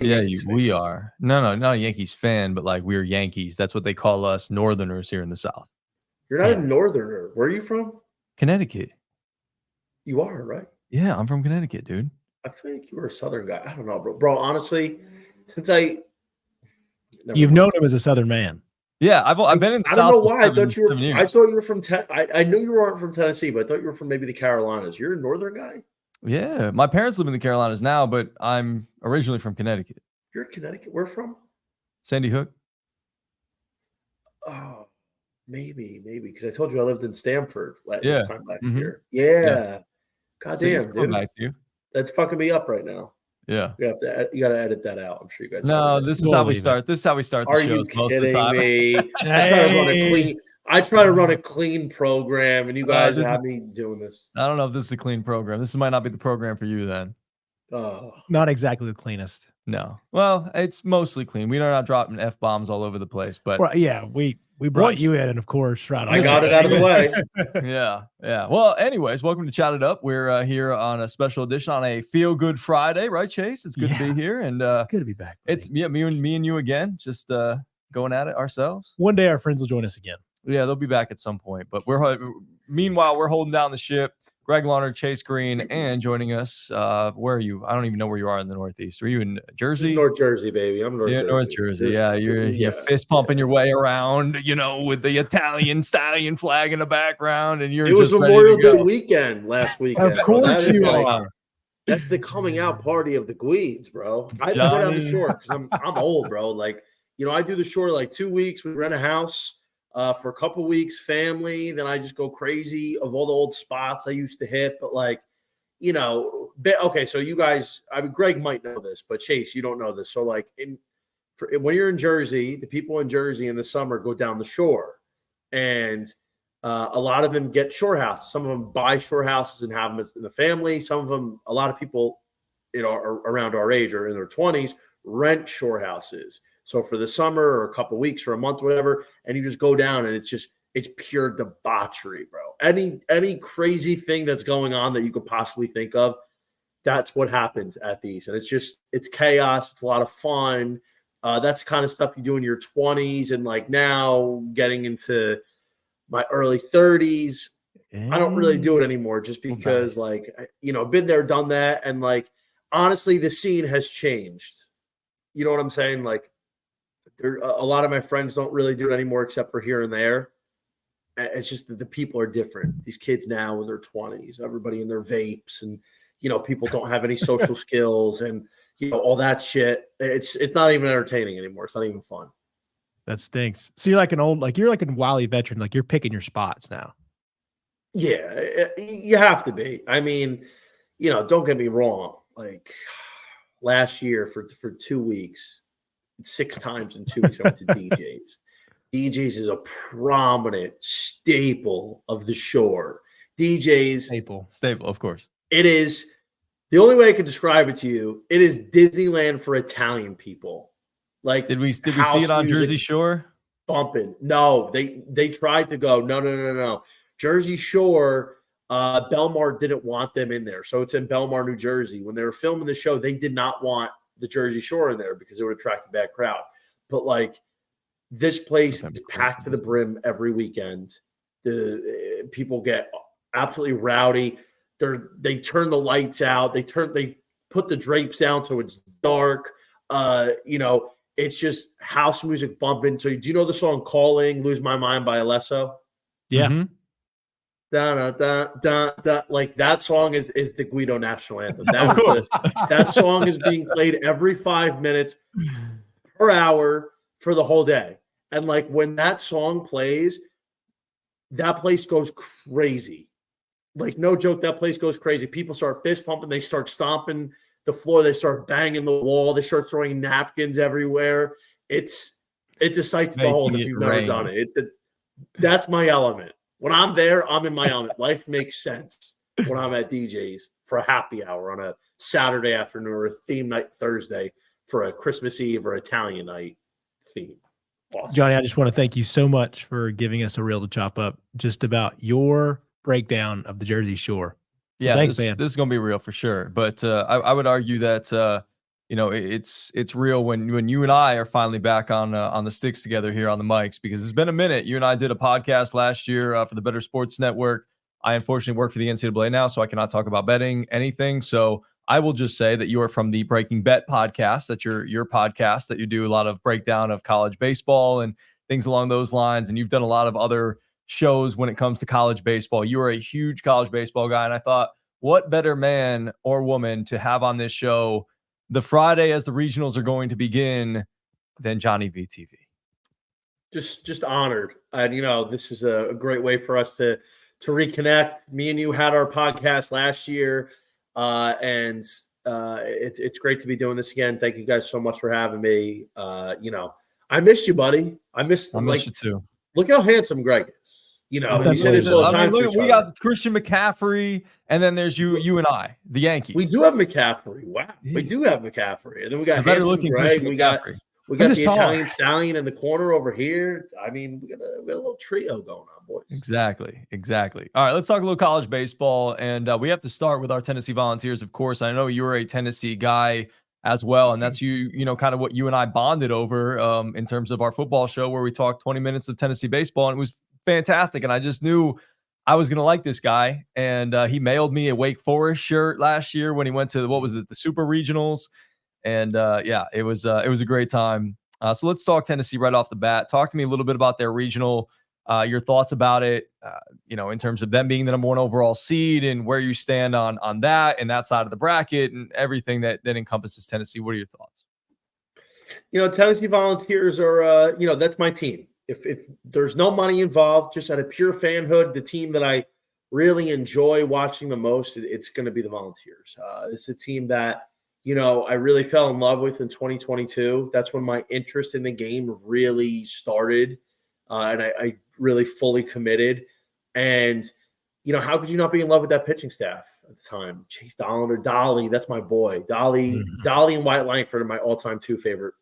A Yeah, Yankees fan. we are. No, not a Yankees fan, but like we're Yankees. That's what they call us Northerners here in the South. You're not Yeah. a Northerner. Where are you from? Connecticut. You are, right? Yeah, I'm from Connecticut, dude. I feel like you were a Southern guy. I don't know, bro. Bro, honestly, since I You've known him as a Southern man. Yeah, I've been in the I South. don't know for why. I thought you were. 7 years. I thought you were from. I knew you weren't from Tennessee, but I thought you were from maybe the Carolinas. You're a Northern guy. Yeah, my parents live in the Carolinas now, but I'm originally from Connecticut. You're Connecticut. Where from? Sandy Hook. Oh, maybe, because I told you I lived in Stamford Yeah. this time last year. Yeah. God See, it's damn, coming dude. back to you. That's fucking me up right now. Yeah. You got to edit that out. I'm sure you guys. No, this is how we start. This is how we start the Are you shows most of the kidding time. me? I try to run a clean program, and you guys have me doing this. I don't know if this is a clean program. This might not be the program for you then. Oh, not exactly the cleanest. No. Well, it's mostly clean. We are not dropping F-bombs all over the place, but well, yeah, we brought you in, and of course, right I got it out of the way. Yeah. Well, anyways, welcome to Chat It Up. We're here on a special edition on a Feel Good Friday, right, Chase? It's good to be here, and good to be back. Buddy. It's me and you again, just going at it ourselves. One day, our friends will join us again. Yeah, they'll be back at some point. But meanwhile, we're holding down the ship. Greg Larner, Chase Green, and joining us. Where are you? I don't even know where you are in the Northeast. Are you in Jersey? Just North Jersey, baby. I'm North Jersey. North Jersey. Yeah, you're fist pumping your way around, with the Italian stallion flag in the background, and It was Memorial Day weekend last weekend. Of course you are. That's the coming out party of the Gweeds, bro. I go down the shore because I'm old, bro. Like, I do the shore like 2 weeks. We rent a house. For a couple weeks, family, then I just go crazy of all the old spots I used to hit. But okay, so you guys, Greg might know this, but Chase, you don't know this. So when you're in Jersey, the people in Jersey in the summer go down the shore, and a lot of them get shore houses. Some of them buy shore houses and have them in the family. Some of them, a lot of people, around our age or in their 20s, rent shore houses. So for the summer or a couple weeks or a month, whatever, and you just go down and it's pure debauchery, bro. Any crazy thing that's going on that you could possibly think of, that's what happens at these. And it's chaos. It's a lot of fun. That's the kind of stuff you do in your 20s. And now getting into my early 30s, I don't really do it anymore just because been there, done that. And honestly, the scene has changed. You know what I'm saying? A lot of my friends don't really do it anymore except for here and there. It's just that the people are different. These kids now in their 20s, everybody in their vapes, and people don't have any social skills, and all that shit. It's not even entertaining anymore. It's not even fun. That stinks. So you're like you're like a wily veteran. You're picking your spots now. Yeah, you have to be. I mean, don't get me wrong. Last year for 2 weeks. 6 times in 2 weeks I went to DJ's. DJ's is a prominent staple of the shore. DJ's staple, of course. It is the only way I can describe it to you. It is Disneyland for Italian people. Did we see it on Jersey Shore? Bumping. No, they tried to go. No. Jersey Shore. Belmar didn't want them in there, so it's in Belmar, New Jersey. When they were filming the show, they did not want the Jersey Shore in there because it would attract a bad crowd. But this place is packed to the brim every weekend. The people get absolutely rowdy. They turn the lights out. They put the drapes down so it's dark. It's just house music bumping. So do you know the song "Calling"? "Lose My Mind" by Alesso? Yeah. Mm-hmm. Da, da, da, da. That song is the Guido national anthem. That song is being played every 5 minutes per hour for the whole day. And when that song plays, that place goes crazy. No joke, that place goes crazy. People start fist pumping. They start stomping the floor. They start banging the wall. They start throwing napkins everywhere. It's a sight to behold if you've never done it. That's my element. When I'm there, I'm in my element. Life makes sense when I'm at DJ's for a happy hour on a Saturday afternoon or a theme night Thursday for a Christmas Eve or Italian night theme. Awesome. Johnny, I just want to thank you so much for giving us a reel to chop up just about your breakdown of the Jersey Shore. So thanks, man. This is going to be real for sure. But I would argue that it's real when you and I are finally back on the sticks together here on the mics, because it's been a minute. You and I did a podcast last year for the Better Sports Network. I unfortunately work for the NCAA now, so I cannot talk about betting anything. So I will just say that you are from the Breaking Bet podcast. That's your podcast that you do a lot of breakdown of college baseball and things along those lines. And you've done a lot of other shows when it comes to college baseball. You are a huge college baseball guy. And I thought, what better man or woman to have on this show the Friday as the regionals are going to begin than JohnnyVTV? Just honored. And, this is a great way for us to reconnect. Me and you had our podcast last year. And it's great to be doing this again. Thank you guys so much for having me. I missed you, buddy. I missed you too. Look how handsome Greg is. You say this all the time. We got Christian McCaffrey, and then there's you and I, the Yankees. We do have McCaffrey. Wow, we do have McCaffrey, and then we got handsome Greg. We got the Italian stallion in the corner over here. I mean, we got a little trio going on, boys. Exactly. All right, let's talk a little college baseball, and we have to start with our Tennessee Volunteers, of course. I know you're a Tennessee guy as well, and that's kind of what you and I bonded over in terms of our football show, where we talked 20 minutes of Tennessee baseball, and it was fantastic. And I just knew I was going to like this guy, and he mailed me a Wake Forest shirt last year when he went to the Super Regionals. And it was a great time. So let's talk Tennessee right off the bat. Talk to me a little bit about their regional, your thoughts about it, in terms of them being the number 1 overall seed and where you stand on that and that side of the bracket and everything that encompasses Tennessee. What are your thoughts? Tennessee Volunteers are, that's my team. If there's no money involved, just out of pure fanhood, the team that I really enjoy watching the most, it's going to be the Volunteers. It's a team that, I really fell in love with in 2022. That's when my interest in the game really started, and I really fully committed. And, how could you not be in love with that pitching staff at the time? Chase Dollander, Dolly, that's my boy. Dolly and Wyatt Langford are my all-time 2 favorite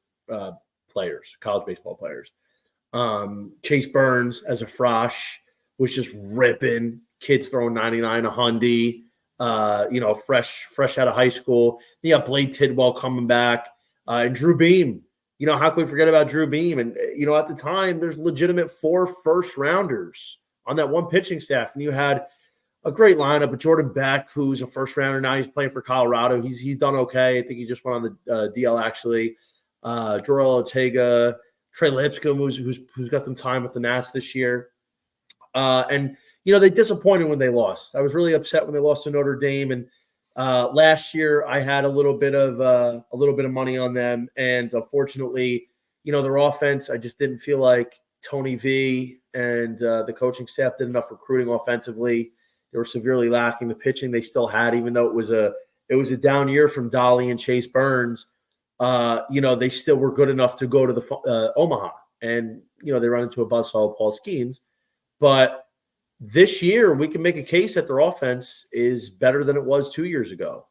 players, college baseball players. Chase Burns as a frosh was just ripping. Kids throwing 99, a Hyundai. Fresh out of high school. You got Blade Tidwell coming back, and Drew Beam. How can we forget about Drew Beam? And, at the time, there's legitimate 4 first-rounders on that one pitching staff. And you had a great lineup of Jordan Beck, who's a first-rounder. Now he's playing for Colorado. He's done okay. I think he just went on the DL, actually. Jorel Ortega, Trey Lipscomb, who's got some time with the Nats this year. And they disappointed when they lost. I was really upset when they lost to Notre Dame. And last year, I had a little bit of money on them, and unfortunately, their offense, I just didn't feel like Tony V and the coaching staff did enough recruiting offensively. They were severely lacking the pitching they still had, even though it was a down year from Dolly and Chase Burns. They still were good enough to go to the Omaha, and they run into a buzzsaw of Paul Skeens, but this year, we can make a case that their offense is better than it was 2 years ago.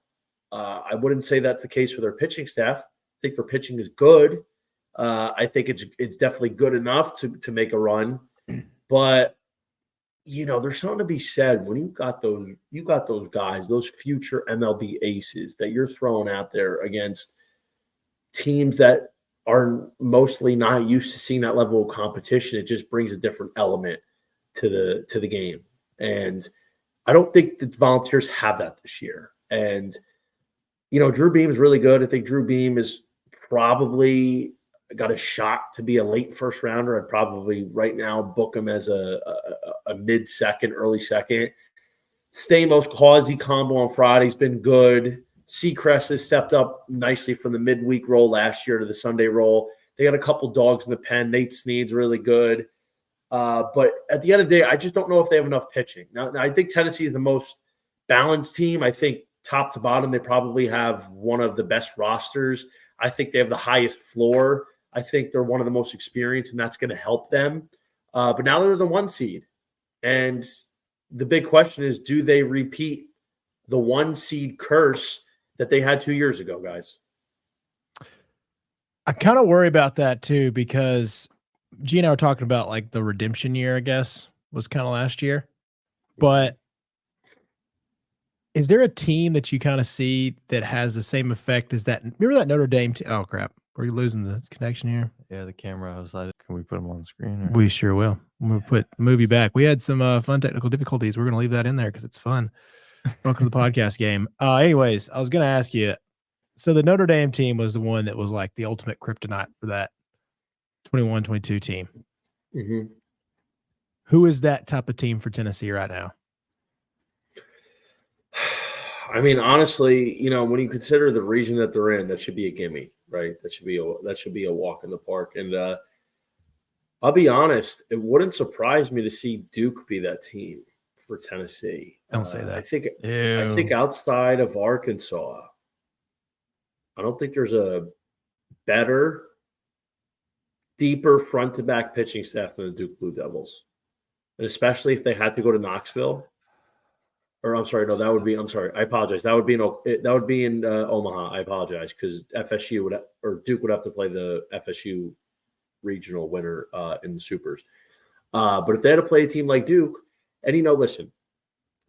I wouldn't say that's the case for their pitching staff. I think their pitching is good. I think it's definitely good enough to make a run. But there's something to be said when you got those guys, those future MLB aces that you're throwing out there against teams that are mostly not used to seeing that level of competition. It just brings a different element to the game. And I don't think the Volunteers have that this year. And, Drew Beam is really good. I think Drew Beam is probably got a shot to be a late first rounder. I'd probably right now book him as a mid-second, early second. Stamos Causey combo on Friday's been good. Seacrest has stepped up nicely from the midweek role last year to the Sunday role. They got a couple dogs in the pen. Nate Snead's really good. But at the end of the day, I just don't know if they have enough pitching. Now, I think Tennessee is the most balanced team. I think top to bottom, they probably have one of the best rosters. I think they have the highest floor. I think they're one of the most experienced, and that's going to help them. But now they're the 1 seed. And the big question is, do they repeat the 1 seed curse that they had 2 years ago, guys? I kind of worry about that too, because G and I were talking about like the redemption year, I guess, was kind of last year. But Is there a team that you kind of see that has the same effect as that? Remember that Notre Dame team? Oh, crap. Are you losing the connection here? Yeah, the camera outside. Can we put them on the screen? Or? We sure will. I'm going to put the movie back. We had some fun technical difficulties. We're going to leave that in there because it's fun. Welcome to the podcast game. Anyways, I was going to ask you. So the Notre Dame team was the one that was like the ultimate kryptonite for that 21-22 team. Mm-hmm. Who is that type of team for Tennessee right now? I mean, honestly, when you consider the region that they're in, that should be a gimme, right? That should be a walk in the park. And I'll be honest, it wouldn't surprise me to see Duke be that team for Tennessee. Don't say that. I think outside of Arkansas, I don't think there's a better, deeper front to back pitching staff than the Duke Blue Devils, and especially if they had to go to Knoxville. Or I'm sorry, no, that would be. I'm sorry, I apologize. That would be in Omaha. I apologize because FSU or Duke would have to play the FSU regional winner in the Supers. But if they had to play a team like Duke, and listen,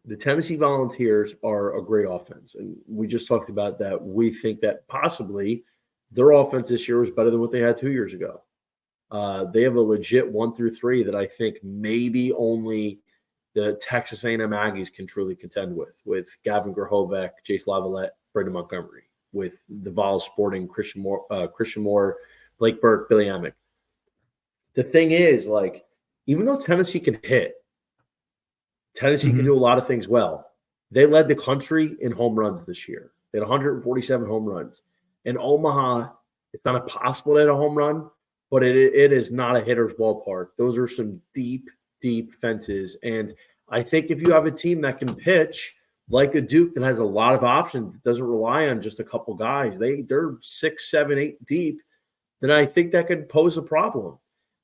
the Tennessee Volunteers are a great offense, and we just talked about that. We think that possibly their offense this year was better than what they had 2 years ago. They have a legit 1 through 3 that I think maybe only the Texas A&M Aggies can truly contend with Gavin Grahovec, Jace Lavalette, Brendan Montgomery, with the Vols sporting Christian Moore, Blake Burke, Billy Amick. The thing is, like, even though Tennessee can hit, Tennessee can do a lot of things well. They led the country in home runs this year. They had 147 home runs. In Omaha, it's not impossible to hit a home run, but it is not a hitter's ballpark. Those are some deep fences. And I think if you have a team that can pitch like a Duke that has a lot of options, that doesn't rely on just a couple guys, they're 6, 7, 8 deep, then I think that could pose a problem.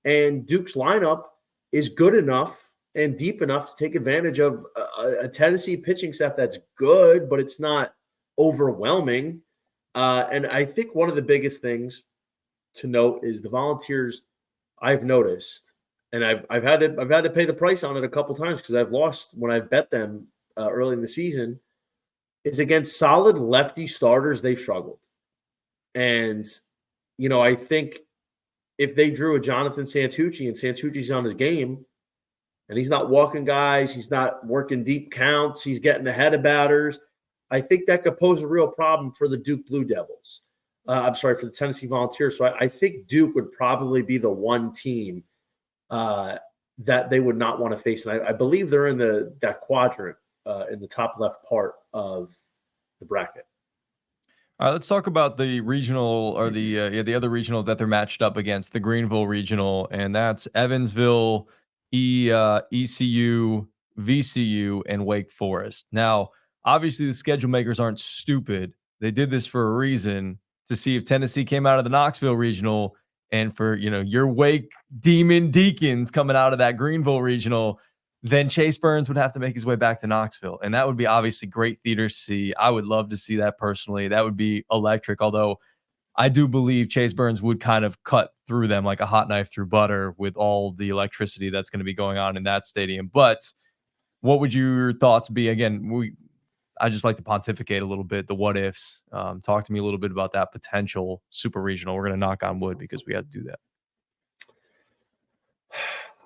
And Duke's lineup is good enough and deep enough to take advantage of a Tennessee pitching staff that's good, but it's not overwhelming. And I think one of the biggest things to note is the Volunteers, I've noticed, and I've had to pay the price on it a couple times because I've lost when I've bet them early in the season, is against solid lefty starters, they've struggled. And, I think if they drew a Jonathan Santucci and Santucci's on his game and he's not walking guys, he's not working deep counts, he's getting ahead of batters, I think that could pose a real problem for the Duke Blue Devils. For the Tennessee Volunteers. So I think Duke would probably be the one team that they would not want to face. And I believe they're in that quadrant in the top left part of the bracket. All right, let's talk about the regional or the other regional that they're matched up against, the Greenville regional, and that's Evansville, ECU, VCU, and Wake Forest. Now, obviously, the schedule makers aren't stupid. They did this for a reason, to see if Tennessee came out of the Knoxville regional, and for your Wake Demon Deacons coming out of that Greenville regional, then Chase Burns would have to make his way back to Knoxville. And that would be obviously great theater to see. I would love to see that personally. That would be electric. Although I do believe Chase Burns would kind of cut through them like a hot knife through butter with all the electricity that's going to be going on in that stadium. But what would your thoughts be? Again, I just like to pontificate a little bit, the what ifs. Talk to me a little bit about that potential super regional. We're going to knock on wood because we have to do that.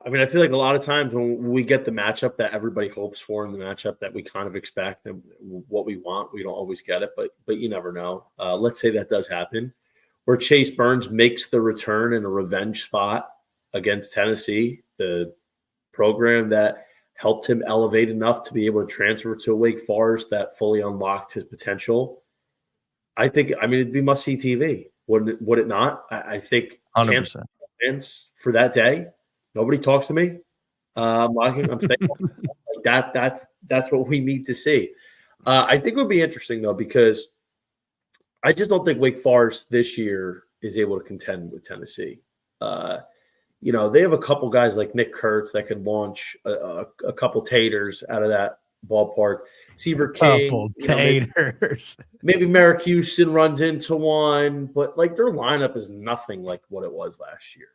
I mean, I feel like a lot of times when we get the matchup that everybody hopes for and the matchup that we kind of expect and what we want, we don't always get it, but you never know. Let's say that does happen, where Chase Burns makes the return in a revenge spot against Tennessee, the program that helped him elevate enough to be able to transfer to Wake Forest that fully unlocked his potential. It'd be must-see TV, would it not? I think 100% fans for that day. Nobody talks to me. I'm staying like that. That's what we need to see. I think it would be interesting though, because I just don't think Wake Forest this year is able to contend with Tennessee. They have a couple guys like Nick Kurtz that could launch a couple taters out of that ballpark. Seaver King, couple taters. Maybe Merrick Houston runs into one, but like their lineup is nothing like what it was last year.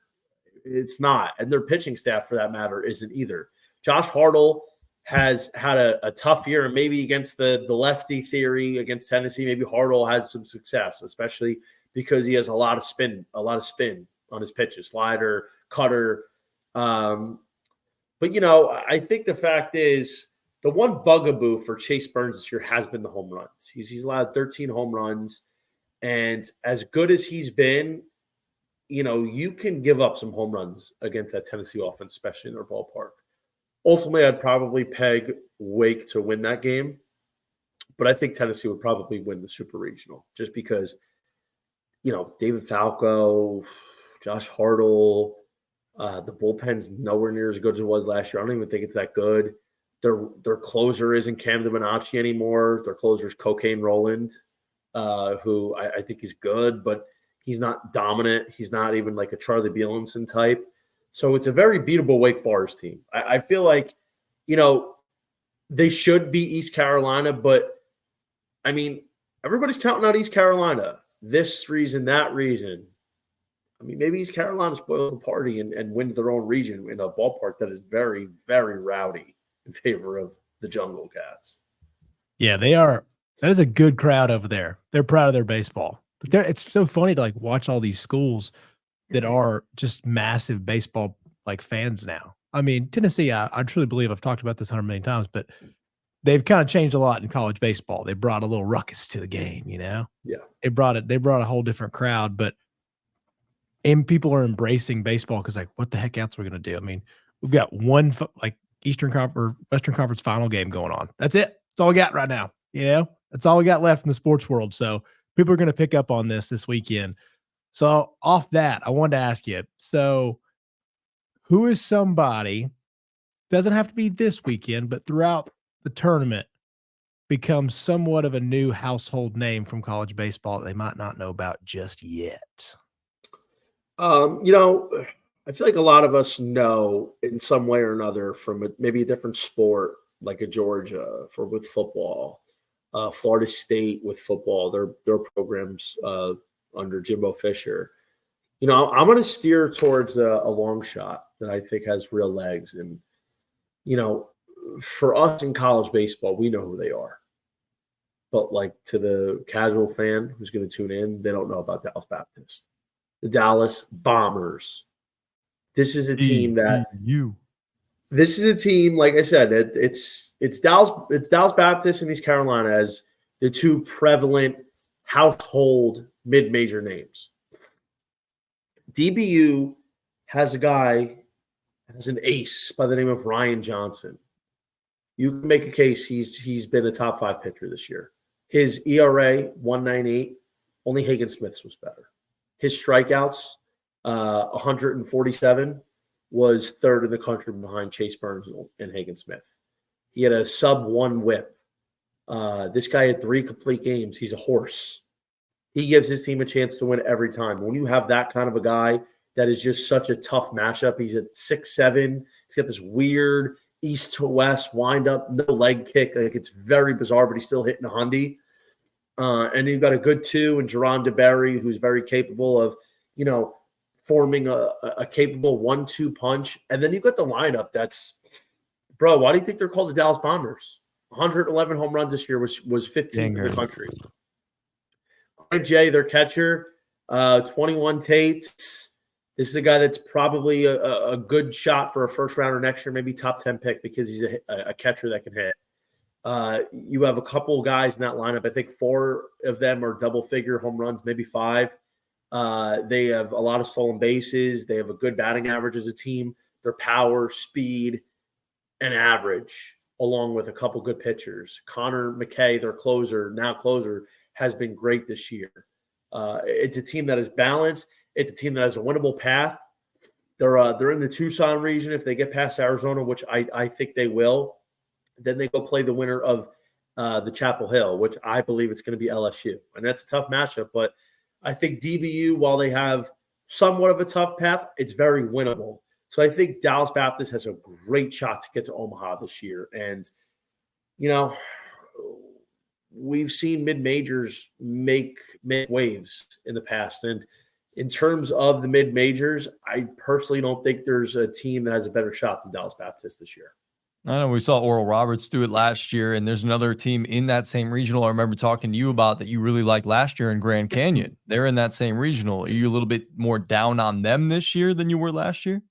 It's not, and their pitching staff, for that matter, isn't either. Josh Hartle has had a tough year, and maybe against the lefty theory against Tennessee, maybe Hartle has some success, especially because he has a lot of spin on his pitches, slider, cutter. But I think the fact is the one bugaboo for Chase Burns this year has been the home runs. He's allowed 13 home runs, and as good as he's been, you can give up some home runs against that Tennessee offense, especially in their ballpark. Ultimately, I'd probably peg Wake to win that game, but I think Tennessee would probably win the Super Regional just because, David Falco, Josh Hartle, the bullpen's nowhere near as good as it was last year. I don't even think it's that good. Their closer isn't Cam Dominacci anymore. Their closer is Cocaine Roland, who I think he's good, but he's not dominant. He's not even like a Charlie Bielenson type. So it's a very beatable Wake Forest team. I feel like, they should beat East Carolina, but I mean, everybody's counting out East Carolina. This reason, that reason. I mean, maybe East Carolina spoils the party and wins their own region in a ballpark that is very, very rowdy in favor of the Jungle Cats. Yeah, they are. That is a good crowd over there. They're proud of their baseball. But it's so funny to watch all these schools that are just massive baseball fans now. I mean, Tennessee, I truly believe I've talked about this 100 million times, but they've kind of changed a lot in college baseball. They brought a little ruckus to the game, Yeah. They brought a whole different crowd, and people are embracing baseball because what the heck else are we going to do? I mean, we've got one Eastern Conference or Western Conference final game going on. That's it. That's all we got right now. That's all we got left in the sports world. So people are going to pick up on this weekend. So off that, I wanted to ask you, so who is somebody, doesn't have to be this weekend, but throughout the tournament, becomes somewhat of a new household name from college baseball that they might not know about just yet? I feel like a lot of us know in some way or another from maybe a different sport, like a Georgia with football, Florida State with football, their programs under Jimbo Fisher. I'm going to steer towards a long shot that I think has real legs. And, for us in college baseball, we know who they are. But to the casual fan who's going to tune in, they don't know about Dallas Baptist. The Dallas Bombers. This is a team that This is a team, like I said, it's Dallas Baptist and East Carolina as the two prevalent household mid-major names. DBU has an ace by the name of Ryan Johnson. You can make a case he's been a top 5 pitcher this year. His ERA 1.98, only Hagen Smith's was better. His strikeouts 147 was third in the country behind Chase Burns and Hagen Smith. He had a sub-1 whip. This guy had 3 complete games. He's a horse. He gives his team a chance to win every time. When you have that kind of a guy that is just such a tough matchup, he's at 6'7". He's got this weird east to west wind up, no leg kick. It's very bizarre, but he's still hitting a hundy. And you've got a good 2 in Jerron DeBerry, who's very capable of, forming a capable 1-2 punch. And then you've got the lineup that's, bro, why do you think they're called the Dallas Bombers? 111 home runs this year was 15th in the country. Greg J, their catcher, 21 Tates. This is a guy that's probably a good shot for a first rounder next year, maybe top 10 pick because he's a catcher that can hit. You have a couple guys in that lineup. I think 4 of them are double-figure home runs, maybe 5. They have a lot of stolen bases. They have a good batting average as a team. Their power, speed, and average, along with a couple good pitchers. Connor McKay, their closer, has been great this year. It's a team that is balanced. It's a team that has a winnable path. They're in the Tucson region. If they get past Arizona, which I think they will, then they go play the winner of the Chapel Hill, which I believe it's going to be LSU. And that's a tough matchup, but I think DBU, while they have somewhat of a tough path, it's very winnable. So I think Dallas Baptist has a great shot to get to Omaha this year. And, we've seen mid-majors make waves in the past. And in terms of the mid-majors, I personally don't think there's a team that has a better shot than Dallas Baptist this year. I know we saw Oral Roberts do it last year, and there's another team in that same regional I remember talking to you about that you really liked last year in Grand Canyon. They're in that same regional. Are you a little bit more down on them this year than you were last year?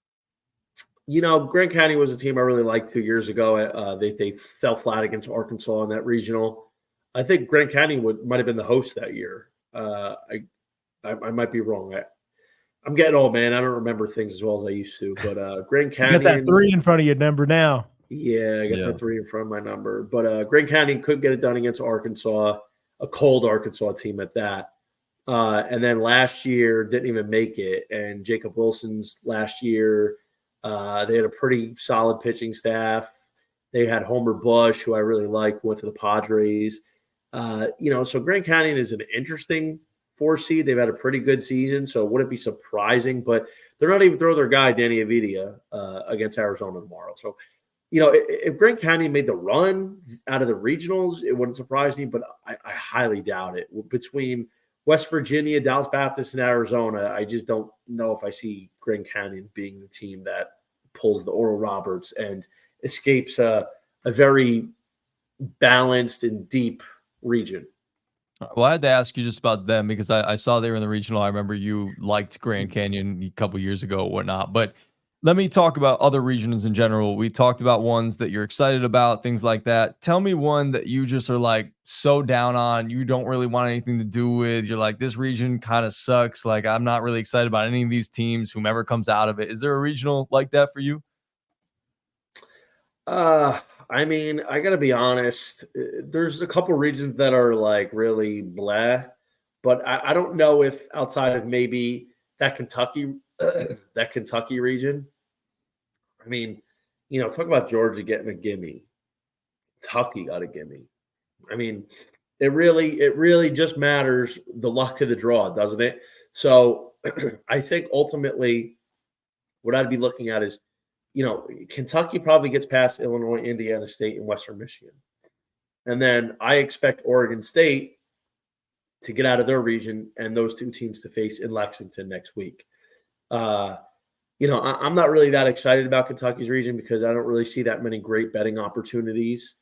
Grand Canyon was a team I really liked 2 years ago. They fell flat against Arkansas in that regional. I think Grand Canyon might have been the host that year. I might be wrong. I'm getting old, man. I don't remember things as well as I used to. But Grand Canyon, You got that 3 in front of your number now. yeah, I got that 3 in front of my number. But Grand Canyon couldn't get it done against Arkansas, a cold Arkansas team at that. And then last year didn't even make it. And Jacob Wilson's last year, they had a pretty solid pitching staff. They had Homer Bush, who I really like, who went to the Padres. So Grand Canyon is an interesting 4 seed. They've had a pretty good season, so it wouldn't be surprising. But they're not even throwing their guy, Danny Avdia, against Arizona tomorrow. So, if Grand Canyon made the run out of the regionals, it wouldn't surprise me, but I highly doubt it. Between West Virginia, Dallas Baptist, and Arizona, I just don't know if I see Grand Canyon being the team that pulls the Oral Roberts and escapes a very balanced and deep region. Well, I had to ask you just about them because I saw they were in the regional. I remember you liked Grand Canyon a couple years ago or whatnot. But let me talk about other regions in general. We talked about ones that you're excited about, things like that. Tell me one that you just are like so down on, you don't really want anything to do with. You're like, this region kind of sucks. Like, I'm not really excited about any of these teams, whomever comes out of it. Is there a regional like that for you? I got to be honest. There's a couple regions that are like really bleh, but I don't know if outside of maybe that Kentucky, that Kentucky region. Talk about Georgia getting a gimme. Kentucky got a gimme. It really just matters the luck of the draw, doesn't it? So I think ultimately what I'd be looking at is, Kentucky probably gets past Illinois, Indiana State, and Western Michigan. And then I expect Oregon State to get out of their region and those 2 teams to face in Lexington next week. I'm not really that excited about Kentucky's region because I don't really see that many great betting opportunities.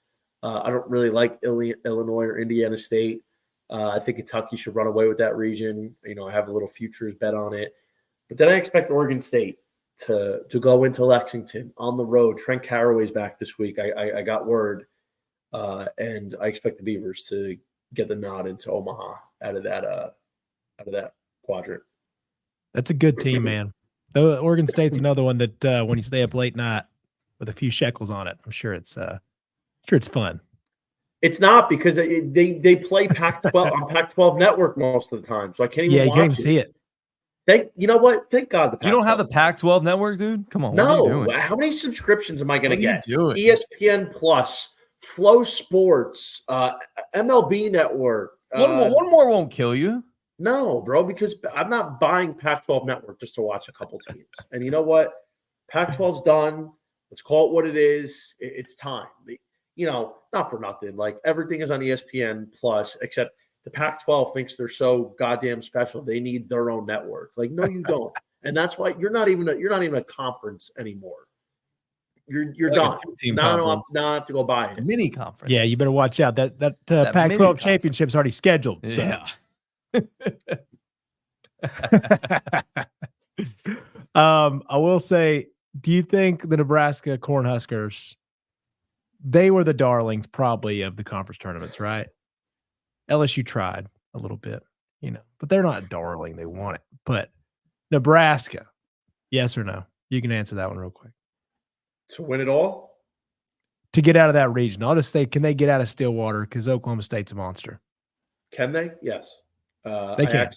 I don't really like Illinois or Indiana State. I think Kentucky should run away with that region. I have a little futures bet on it. But then I expect Oregon State to go into Lexington on the road. Trent Carraway's back this week. I got word, and I expect the Beavers to get the nod into Omaha out of that quadrant. That's a good team, man. Though Oregon State's another one that when you stay up late night with a few shekels on it, I'm sure it's fun. It's not because they play Pac-12 on Pac-12 network most of the time, so I can't even. Yeah, you can't even see it. You know what? Thank God you don't have the Pac-12 network, dude. Come on, no. What are you doing? How many subscriptions am I going to get? Doing? ESPN Plus, Flow Sports, MLB Network. One more won't kill you. No, bro, because I'm not buying Pac-12 network just to watch a couple teams. And you know what? Pac-12's done. Let's call it what it is. It's time. Not for nothing. Like everything is on ESPN Plus, except the Pac-12 thinks they're so goddamn special. They need their own network. Like, no, you don't. And that's why you're not even a conference anymore. You're done. Now I have to go buy it. A mini conference. Yeah, you better watch out. That Pac-12 championship's already scheduled. So. Yeah. I will say, do you think the Nebraska Cornhuskers, they were the darlings probably of the conference tournaments, right? LSU tried a little bit, but they're not a darling. They want it. But Nebraska, yes or no? You can answer that one real quick. To win it all? To get out of that region. I'll just say, can they get out of Stillwater? Because Oklahoma State's a monster. Can they? Yes. They can.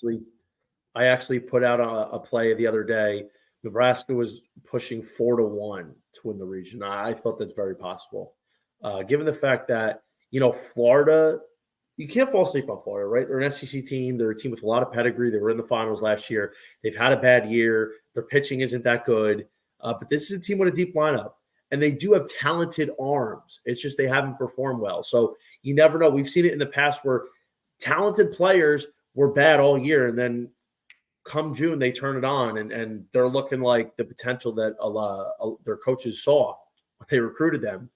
I actually put out a play the other day. Nebraska was pushing 4-1 to win the region. I thought that's very possible. Given the fact that, Florida, you can't fall asleep on Florida, right? They're an SEC team. They're a team with a lot of pedigree. They were in the finals last year. They've had a bad year. Their pitching isn't that good. But this is a team with a deep lineup. And they do have talented arms. It's just they haven't performed well. So you never know. We've seen it in the past where talented players were bad all year, and then come June, they turn it on, and they're looking like the potential that their coaches saw when they recruited them.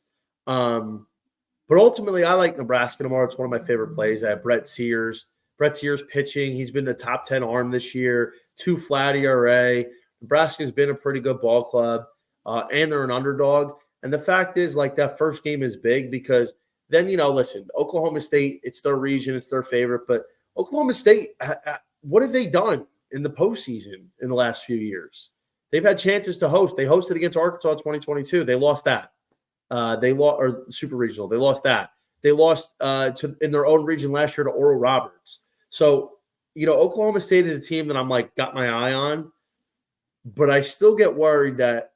But ultimately, I like Nebraska tomorrow. It's one of my favorite plays. I have Brett Sears. Brett Sears pitching. He's been the top 10 arm this year, 2 flat ERA. Nebraska's been a pretty good ball club, and they're an underdog. And the fact is, like, that first game is big because then, listen, Oklahoma State, it's their region, it's their favorite. But Oklahoma State, what have they done in the postseason in the last few years? They've had chances to host. They hosted against Arkansas in 2022. They lost that. They lost, or Super Regional. They lost that. They lost in their own region last year to Oral Roberts. So, Oklahoma State is a team that I'm like got my eye on, but I still get worried that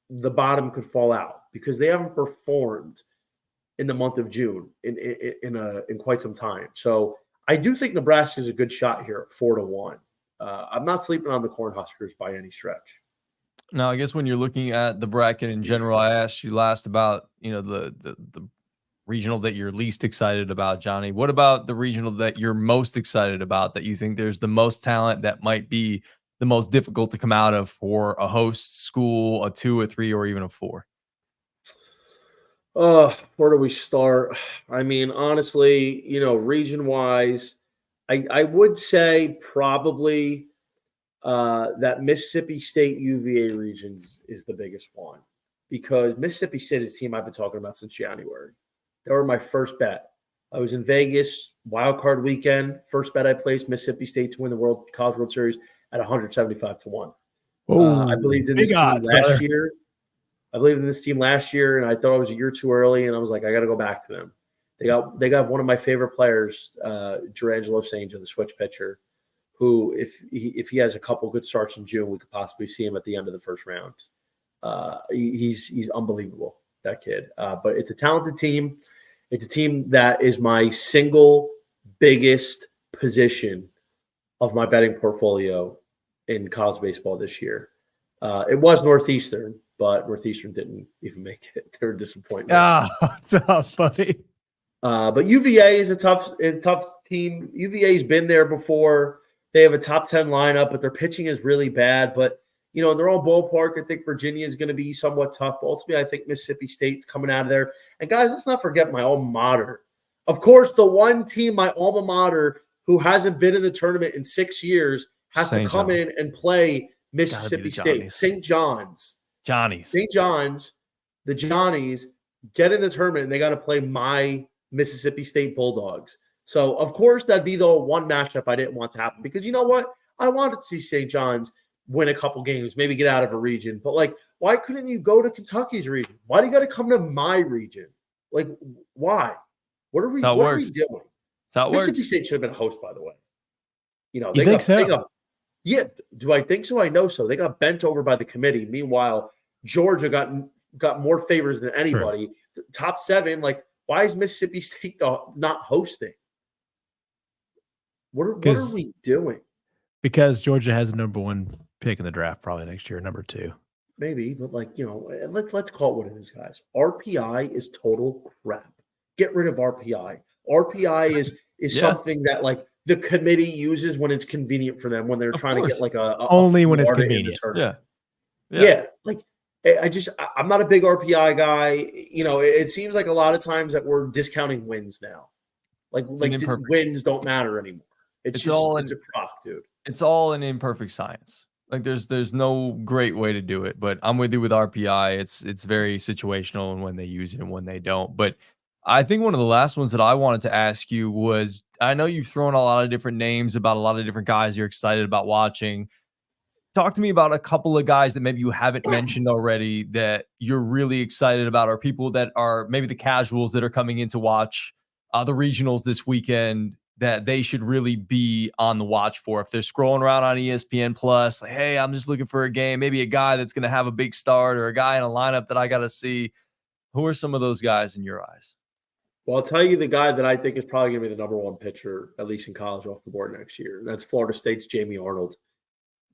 the bottom could fall out because they haven't performed in the month of June in quite some time. So I do think Nebraska is a good shot here at 4-1. I'm not sleeping on the Cornhuskers by any stretch. Now, I guess when you're looking at the bracket in general, I asked you last about, the regional that you're least excited about, Johnny. What about the regional that you're most excited about, that you think there's the most talent that might be the most difficult to come out of for a host school, a 2, a 3, or even a 4? Where do we start? I mean, honestly, region-wise, I would say probably that Mississippi State UVA regions is the biggest one because Mississippi State is a team I've been talking about since January. They were my first bet. I was in Vegas, wild card weekend. First bet I placed, Mississippi State to win the College World Series at 175-1. I believed in this team last year. I believed in this team last year, and I thought I was a year too early, and I was like, I got to go back to them. They got one of my favorite players, Gerangelo St. John, the switch pitcher, who, if he has a couple good starts in June, we could possibly see him at the end of the first round. He's unbelievable, that kid. But it's a talented team. It's a team that is my single biggest position of my betting portfolio in college baseball this year. It was Northeastern, but Northeastern didn't even make it. They're a disappointment. Tough, buddy. But UVA is a tough team. UVA's been there before. They have a top 10 lineup, but their pitching is really bad. But, in their own ballpark, I think Virginia is going to be somewhat tough. But ultimately, I think Mississippi State's coming out of there. And, guys, let's not forget my alma mater. Of course, the one team, my alma mater, who hasn't been in the tournament in 6 years, has to come in and play Mississippi State. St. John's. St. John's, the Johnnies, get in the tournament, and they got to play my Mississippi State Bulldogs. So, of course, that'd be the one matchup I didn't want to happen because you know what? I wanted to see St. John's win a couple games, maybe get out of a region. But, why couldn't you go to Kentucky's region? Why do you got to come to my region? Why? What are we doing? Mississippi State should have been a host, by the way. They think so? Yeah, do I think so? I know so. They got bent over by the committee. Meanwhile, Georgia got more favors than anybody. True. Top 7, why is Mississippi State not hosting? What are we doing? Because Georgia has the number 1 pick in the draft probably next year, number 2. Maybe, but let's call it what it is, guys. RPI is total crap. Get rid of RPI. RPI is something that the committee uses when it's convenient for them when they're trying to get only when it's convenient. Yeah. I'm not a big RPI guy. It seems like a lot of times that we're discounting wins now. Wins don't matter anymore. It's a crock, dude. It's all an imperfect science. There's no great way to do it, but I'm with you with RPI. It's very situational and when they use it and when they don't. But I think one of the last ones that I wanted to ask you was, I know you've thrown a lot of different names about a lot of different guys you're excited about watching. Talk to me about a couple of guys that maybe you haven't mentioned already that you're really excited about, or people that are maybe the casuals that are coming in to watch the regionals this weekend that they should really be on the watch for. If they're scrolling around on ESPN Plus, hey, I'm just looking for a game, maybe a guy that's going to have a big start or a guy in a lineup that I got to see. Who are some of those guys in your eyes? Well, I'll tell you the guy that I think is probably going to be the number 1 pitcher, at least in college, off the board next year. That's Florida State's Jamie Arnold.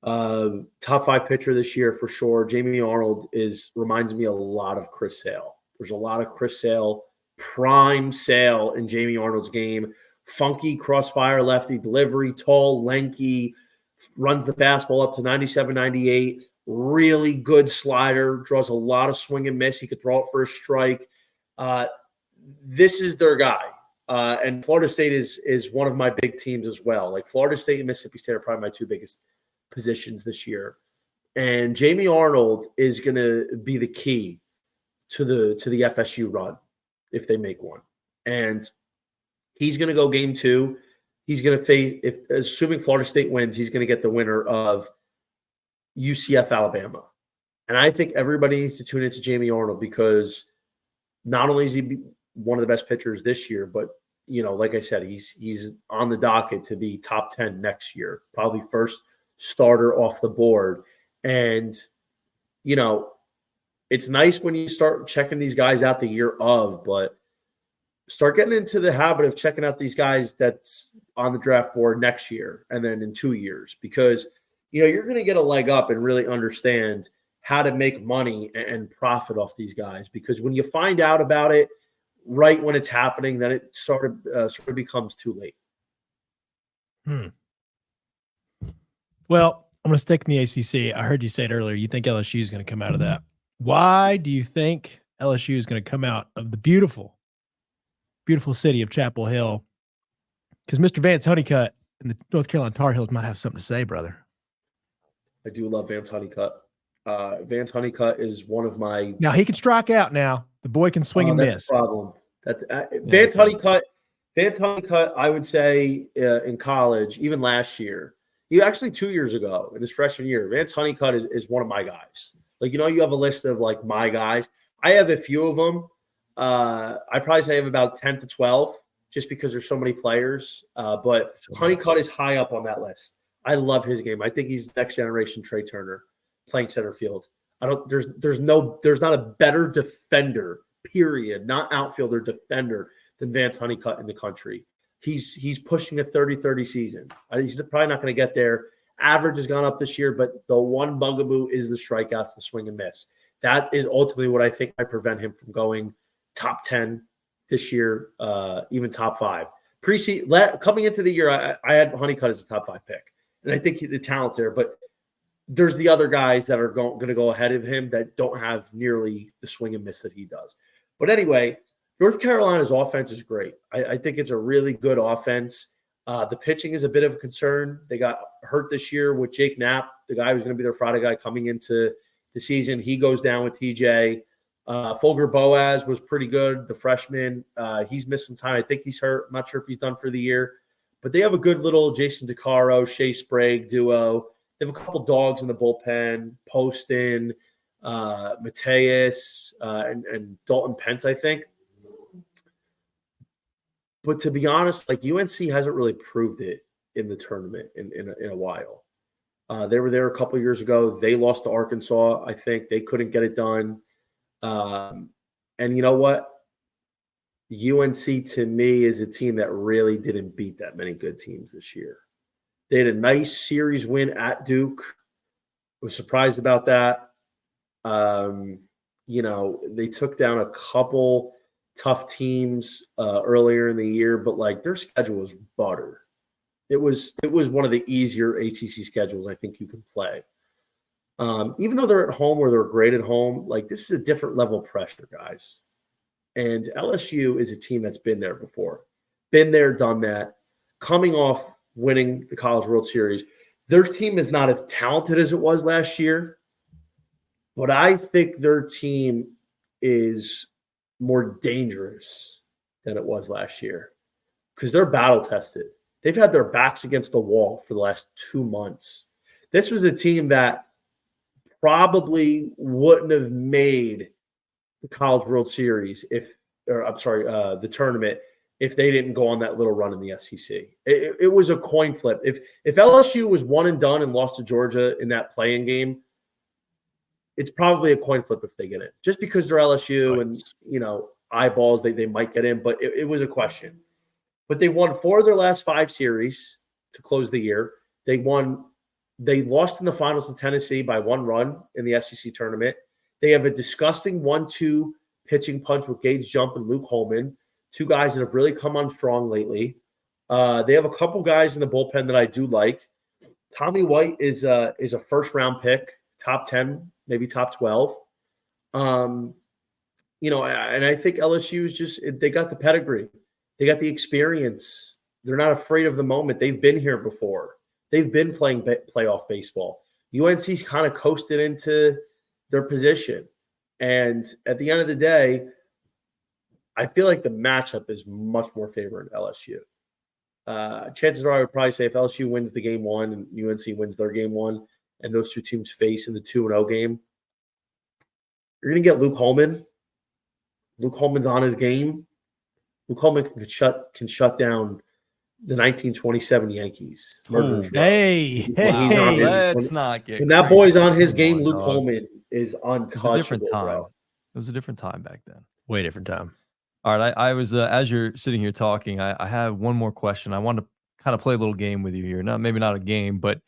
Top 5 pitcher this year for sure. Jamie Arnold reminds me a lot of Chris Sale. There's a lot of Chris Sale, prime Sale in Jamie Arnold's game. Funky crossfire lefty delivery, tall, lanky, runs the fastball up to 97, 98. Really good slider, draws a lot of swing and miss. He could throw it for a strike. This is their guy. And Florida State is one of my big teams as well. Like Florida State and Mississippi State are probably my two biggest positions this year. And Jamie Arnold is going to be the key to the FSU run if they make one. And he's going to go game 2. He's going to face, assuming Florida State wins, he's going to get the winner of UCF Alabama. And I think everybody needs to tune into Jamie Arnold because not only is he one of the best pitchers this year, but like I said, he's on the docket to be top 10 next year, probably first starter off the board. And it's nice when you start checking these guys out the year of, but start getting into the habit of checking out these guys that's on the draft board next year and then in 2 years, because you're going to get a leg up and really understand how to make money and profit off these guys. Because when you find out about it right when it's happening, then it sort of becomes too late. Well, I'm going to stick in the ACC. I heard you say it earlier. You think LSU is going to come out of that. Why do you think LSU is going to come out of the beautiful, beautiful city of Chapel Hill? Because Mr. Vance Honeycutt and the North Carolina Tar Heels might have something to say, brother. I do love Vance Honeycutt. Vance Honeycutt is one of my. Now he can strike out. Now the boy can swing and that's miss. The problem. Vance Honeycutt. I would say in college, even last year, actually 2 years ago in his freshman year, Vance Honeycutt is one of my guys. Like you have a list of like my guys. I have a few of them. I probably say I have about 10 to 12, just because there's so many players. But Honeycutt is high up on that list. I love his game. I think he's the next generation Trey Turner playing center field. There's not a better defender, period, not outfielder, defender than Vance Honeycutt in the country. He's pushing a 30-30 season. He's probably not going to get there. Average has gone up this year, but the one bugaboo is the strikeouts, the swing and miss. That is ultimately what I think might prevent him from going top 10 this year, even top 5. Coming into the year, I had Honeycutt as a top 5 pick. And I think the talent's there, but there's the other guys that are going to go ahead of him that don't have nearly the swing and miss that he does. But anyway, North Carolina's offense is great. I think it's a really good offense. The pitching is a bit of a concern. They got hurt this year with Jake Knapp, the guy who's going to be their Friday guy coming into the season. He goes down with TJ. Folger Boaz was pretty good, the freshman. He's missed some time. I think he's hurt. I'm not sure if he's done for the year. But they have a good little Jason DeCaro, Shea Sprague duo. They have a couple dogs in the bullpen, Poston, Mateus, and Dalton Pence, I think. But to be honest, like UNC hasn't really proved it in the tournament in a while. They were there a couple years ago. They lost to Arkansas. I think they couldn't get it done. And you know what? UNC to me is a team that really didn't beat that many good teams this year. They had a nice series win at Duke. I was surprised about that. They took down a couple tough teams earlier in the year, but like their schedule was butter. It was one of the easier ACC schedules I think you can play. Even though they're at home or they're great at home, like this is a different level of pressure, guys. And LSU is a team that's been there before. Been there, done that. Coming off winning the College World Series. Their team is not as talented as it was last year, but I think their team is more dangerous than it was last year because they're battle-tested. They've had their backs against the wall for the last 2 months. This was a team that probably wouldn't have made the College World Series the tournament if they didn't go on that little run in the SEC. It was a coin flip. If LSU was one and done and lost to Georgia in that play-in game, it's probably a coin flip if they get in. Just because they're LSU and, eyeballs, they might get in, but it was a question. But they won 4 of their last 5 series to close the year. They lost in the finals to Tennessee by 1 run in the SEC tournament. They have a disgusting 1-2 pitching punch with Gage Jump and Luke Holman, 2 guys that have really come on strong lately. They have a couple guys in the bullpen that I do like. Tommy White is a first-round pick, top 10, maybe top 12. and I think LSU is they got the pedigree. They got the experience. They're not afraid of the moment. They've been here before. They've been playing playoff baseball. UNC's kind of coasted into their position. And at the end of the day, I feel like the matchup is much more favoring LSU. Chances are I would probably say if LSU wins the game one and UNC wins their game one, and those two teams face in the 2-0 game, you're going to get Luke Holman. Luke Holman's on his game. Luke Holman can shut down the 1927 Yankees. Murderers Row. Hey, Let's not get when that crazy. boy's on his Come game, on, Luke dog. Holman is untouchable, It was a different time. bro. It was a different time back then. way different time. All right. I was as you're sitting here talking, I have one more question. I want to kind of play a little game with you here. Maybe not a game, but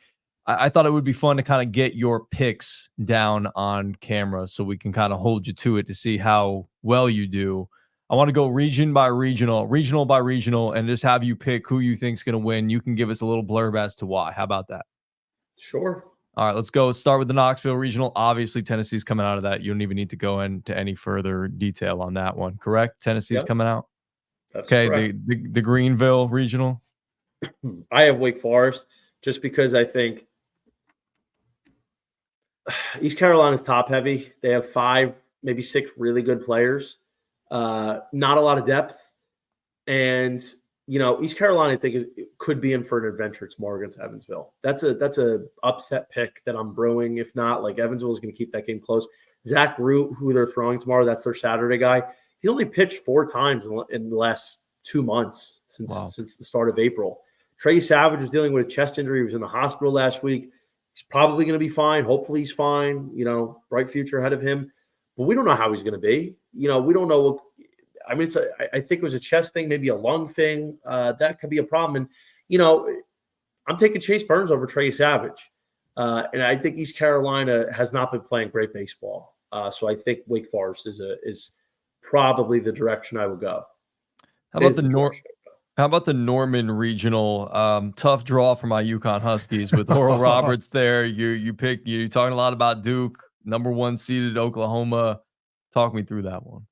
I thought it would be fun to kind of get your picks down on camera so we can kind of hold you to it to see how well you do. I want to go region by regional by regional, and just have you pick who you think's going to win. You can give us a little blurb as to why. How about that? Sure. All right, let's go. Start with the Knoxville regional. Obviously, Tennessee's coming out of that. You don't even need to go into any further detail on that one, correct? Tennessee's coming out. That's okay, correct. the Greenville regional. I have Wake Forest just because I think East Carolina's top heavy. They have 5, maybe 6 really good players. Not a lot of depth. And, East Carolina, I think, could be in for an adventure tomorrow against Evansville. That's a upset pick that I'm brewing. If not, like, Evansville is going to keep that game close. Zach Root, who they're throwing tomorrow, that's their Saturday guy. He only pitched 4 times in the last 2 months since the start of April. Trey Savage was dealing with a chest injury. He was in the hospital last week. He's probably going to be fine. Hopefully he's fine. Bright future ahead of him. But we don't know how he's going to be. We don't know. I think it was a chest thing, maybe a lung thing. That could be a problem. And, I'm taking Chase Burns over Trey Savage. And I think East Carolina has not been playing great baseball. So I think Wake Forest is probably the direction I would go. How about the Norman regional? Tough draw for my UConn Huskies with Oral Roberts there. You're talking a lot about Duke, number 1 seeded Oklahoma. Talk me through that one.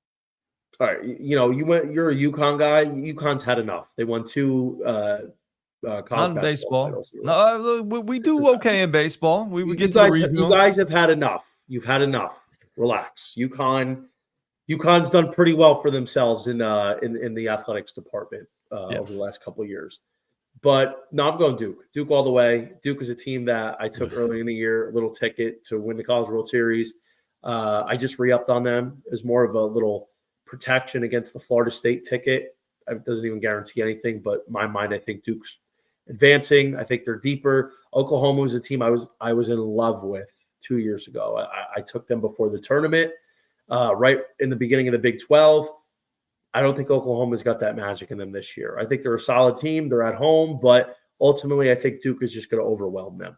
All right, you're a UConn guy. UConn's had enough. They won 2 college baseball titles. No, we do okay in baseball. We would get to the regional. You guys have had enough. You've had enough. Relax. UConn's done pretty well for themselves in the athletics department over the last couple of years. But no, I'm going Duke. Duke all the way. Duke is a team that I took early in the year, a little ticket to win the College World Series. I just re-upped on them as more of a little protection against the Florida State ticket. It doesn't even guarantee anything, but in my mind, I think Duke's advancing. I think they're deeper. Oklahoma was a team I was in love with 2 years ago. I took them before the tournament, right in the beginning of the Big 12. I don't think Oklahoma's got that magic in them this year. I think they're a solid team. They're at home, but ultimately, I think Duke is just going to overwhelm them.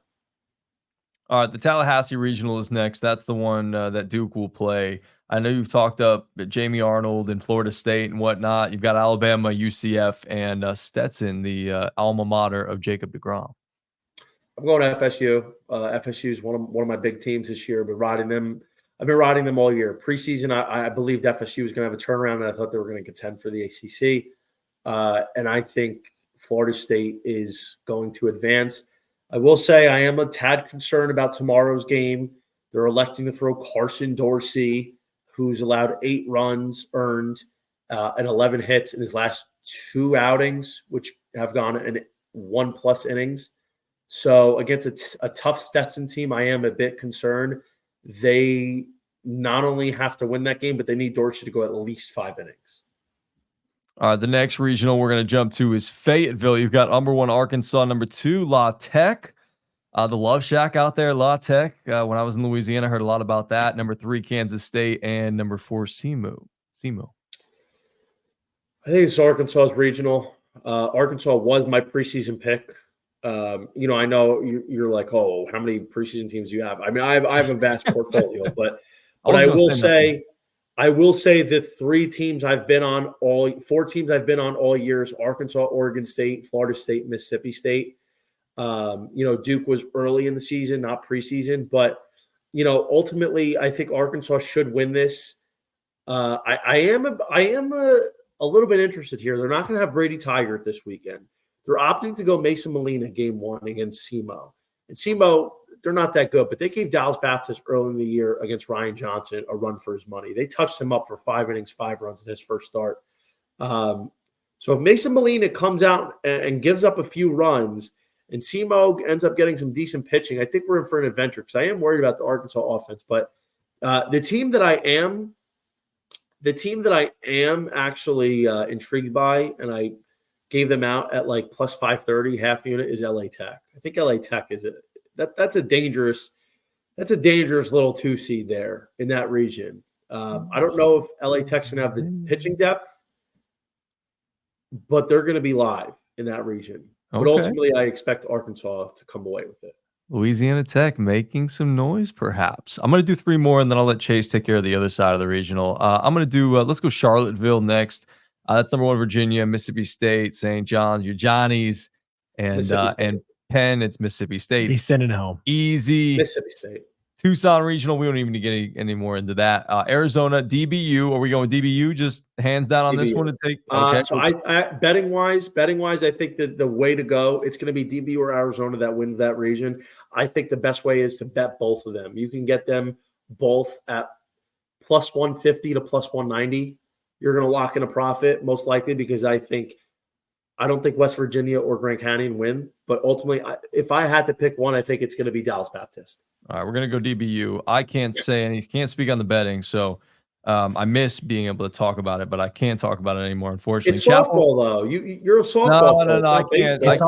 All right, the Tallahassee Regional is next. That's the one that Duke will play. I know you've talked up Jamie Arnold and Florida State and whatnot. You've got Alabama, UCF, and Stetson, the alma mater of Jacob deGrom. I'm going to FSU. FSU is one of my big teams this year. I've been riding them all year. Preseason, I believed FSU was going to have a turnaround, and I thought they were going to contend for the ACC. And I think Florida State is going to advance. I will say I am a tad concerned about tomorrow's game. They're electing to throw Carson Dorsey, who's allowed 8 runs earned and 11 hits in his last 2 outings, which have gone in 1+ innings. So against a tough Stetson team, I am a bit concerned. They not only have to win that game, but they need Dorsey to go at least 5 innings. The next regional we're going to jump to is Fayetteville. You've got number 1 Arkansas, number 2 La Tech. The Love Shack out there, La Tech. When I was in Louisiana, I heard a lot about that. Number 3 Kansas State, and number 4 SEMO. I think it's Arkansas's regional. Arkansas was my preseason pick. I know you're like, oh, how many preseason teams do you have? I mean, I have a vast portfolio, but I will say the 4 teams I've been on all years: Arkansas, Oregon State, Florida State, Mississippi State. Duke was early in the season, not preseason, but ultimately I think Arkansas should win this. I am a little bit interested here. They're not going to have Brady Tigert this weekend. They're opting to go Mason Molina game 1 against SEMO. And SEMO, they're not that good, but they gave Dallas Baptist early in the year against Ryan Johnson a run for his money. They touched him up for 5 innings, 5 runs in his first start. So if Mason Molina comes out and gives up a few runs and SEMO ends up getting some decent pitching, I think we're in for an adventure because I am worried about the Arkansas offense. But the team that I am actually intrigued by, and I gave them out at like plus 530 half unit, is LA Tech. I think LA Tech is that's a dangerous little 2 seed there in that region. I don't know if LA Tech's gonna have the pitching depth, but they're going to be live in that region. But ultimately, I expect Arkansas to come away with it. Louisiana Tech making some noise, perhaps. I'm going to do 3 more, and then I'll let Chase take care of the other side of the regional. I'm going to do, let's go Charlottesville next. That's number 1, Virginia, Mississippi State, St. John's, your Johnnies, and Penn, it's Mississippi State. He's sending it home. Easy. Mississippi State. Tucson Regional, we don't even need to get any more into that. Arizona, DBU. Are we going DBU? Just hands down on DBU. This one to take? Okay. So I betting wise, I think that the way to go, it's going to be DBU or Arizona that wins that region. I think the best way is to bet both of them. You can get them both at plus 150 to plus 190. You're going to lock in a profit most likely because I don't think West Virginia or Grand Canyon win. But ultimately, if I had to pick one, I think it's going to be Dallas Baptist. All right, we're gonna go DBU. I can't can't speak on the betting, so I miss being able to talk about it, but I can't talk about it anymore, unfortunately. It's softball though. You're a softball. No, I can't. It's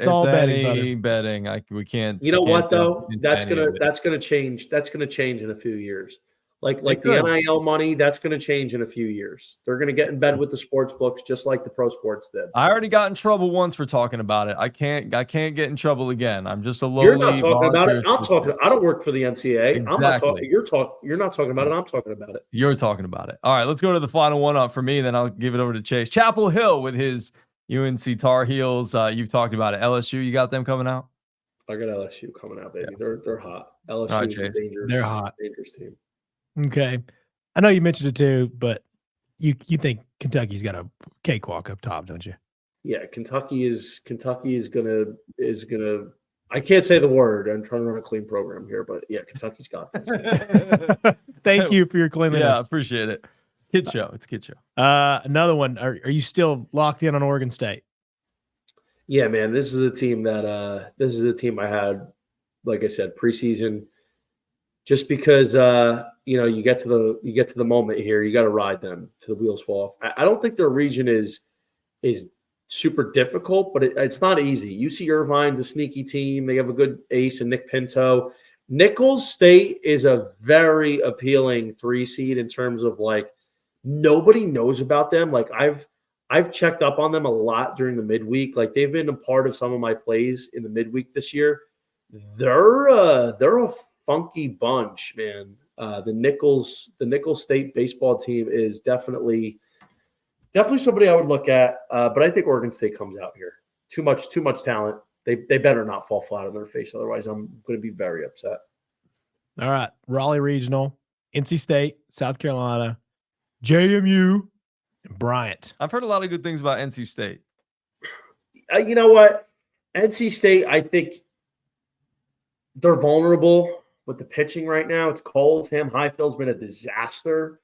all betting. Betting. We can't. You know what though? That's gonna change. That's gonna change in a few years. Like the NIL money, that's going to change in a few years. They're going to get in bed with the sports books just like the pro sports did. I already got in trouble once for talking about it. I can't get in trouble again. I'm just a lowly. You're not talking about it. I'm talking. I don't work for the NCAA. Exactly. I'm not talking. You're not talking about it. I'm talking about it. You're talking about it. All right, let's go to the final one up for me. Then I'll give it over to Chase. Chapel Hill with his UNC Tar Heels. You've talked about it. LSU, you got them coming out? I got LSU coming out, baby. Yeah. They're hot. LSU right, is a dangerous. They're hot. Dangerous team. Okay. I know you mentioned it too, but you think Kentucky's got a cakewalk up top, don't you? Yeah, Kentucky is gonna I can't say the word. I'm trying to run a clean program here, but yeah, Kentucky's got this. Thank you for your cleanliness. Yeah, appreciate it. Kid show. It's a kid show. Another one. Are you still locked in on Oregon State? Yeah, man. This is a team I had, like I said, preseason. Just because you get to the moment here, you got to ride them till the wheels fall off. I don't think their region is super difficult, but it's not easy. UC Irvine's a sneaky team. They have a good ace and Nick Pinto. Nicholls State is a very appealing 3 seed in terms of like nobody knows about them. Like I've checked up on them a lot during the midweek. Like they've been a part of some of my plays in the midweek this year. They're a funky bunch, man. The Nicholls State baseball team is definitely somebody I would look at. But I think Oregon State comes out here. Too much talent. They better not fall flat on their face. Otherwise, I'm going to be very upset. All right. Raleigh Regional, NC State, South Carolina, JMU, and Bryant. I've heard a lot of good things about NC State. You know what? NC State, I think they're vulnerable with the pitching right now. It's cold. Sam Highfield's been a disaster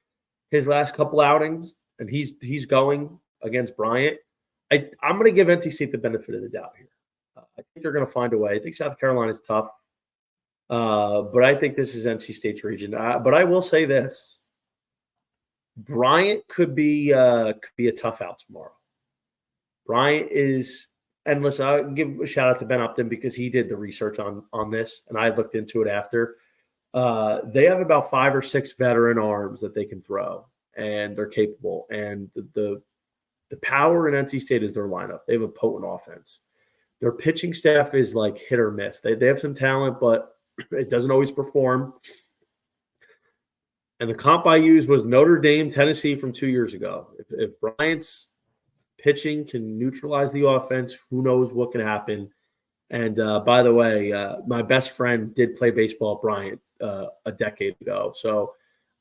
his last couple outings, and he's going against Bryant. I'm going to give NC State the benefit of the doubt here. I think they're going to find a way. I think South Carolina's tough, but I think this is NC State's region. But I will say this: Bryant could be a tough out tomorrow. Bryant is. And listen, I'll give a shout out to Ben Upton because he did the research on this, and I looked into it after. They have about 5 or 6 veteran arms that they can throw, and they're capable. And the power in NC State is their lineup. They have a potent offense. Their pitching staff is like hit or miss. They have some talent, but it doesn't always perform. And the comp I used was Notre Dame, Tennessee from 2 years ago. If Bryant's pitching can neutralize the offense, who knows what can happen. And by the way, my best friend did play baseball at Bryant a decade ago. So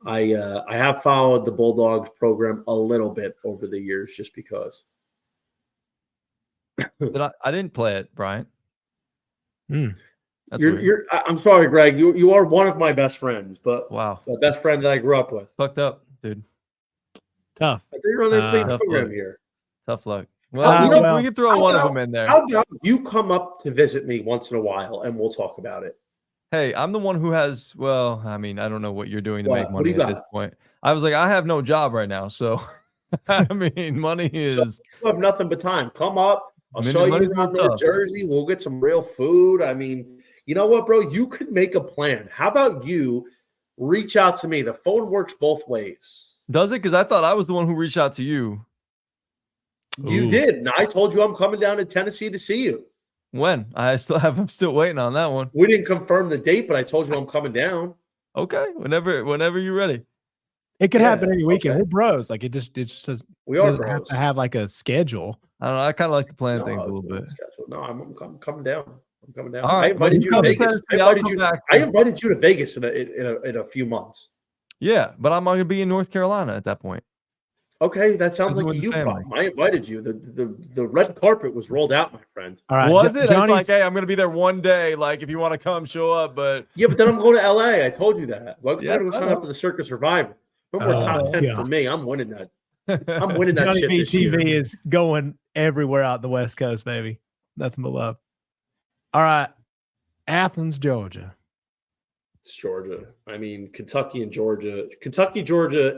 I have followed the Bulldogs program a little bit over the years just because. I didn't play it, Brian. That's weird. I'm sorry, Greg. You are one of my best friends, but wow, the best friend that I grew up with. Fucked up, dude. Tough. I think you're on the same tough program luck. here. Tough luck. Well, we can throw one of them in there. How about you come up to visit me once in a while and we'll talk about it? Hey, I'm the one who has. Well, I mean, I don't know what you're doing to make What do money you at this point. I was like, I have no job right now, so I mean, money is. You have nothing but time. Come up. I'll show you around North Jersey. We'll get some real food. I mean, you know what, bro? You could make a plan. How about you reach out to me? The phone works both ways. Does it? Because I thought I was the one who reached out to you. You did. And I told you I'm coming down to Tennessee to see you. When? I'm still waiting on that one. We didn't confirm the date, but I told you I'm coming down. Okay. Whenever you're ready. It could happen any weekend. We're bros. Like it just says we are bros. Have to have like a schedule. I don't know. I kind of like to plan things a little bit. No, I'm coming down. I'm coming down. All right. I invited you to Vegas. I invited you to Vegas in a few months. Yeah, but I'm going to be in North Carolina at that point. Okay, that sounds like a you problem. I invited you. The red carpet was rolled out, my friend. All right, was it? I'm like, hey, I'm going to be there one day. Like, if you want to come, show up. But yeah, but then I'm going to LA. I told you that. Well, I got to sign up for the Circus Survivor. No more top 10 for me. I'm winning that. I'm winning that shit this year. JohnnyVTV is going everywhere out the West Coast, baby. Nothing but love. All right, Athens, Georgia. It's Georgia. I mean, Kentucky, Georgia,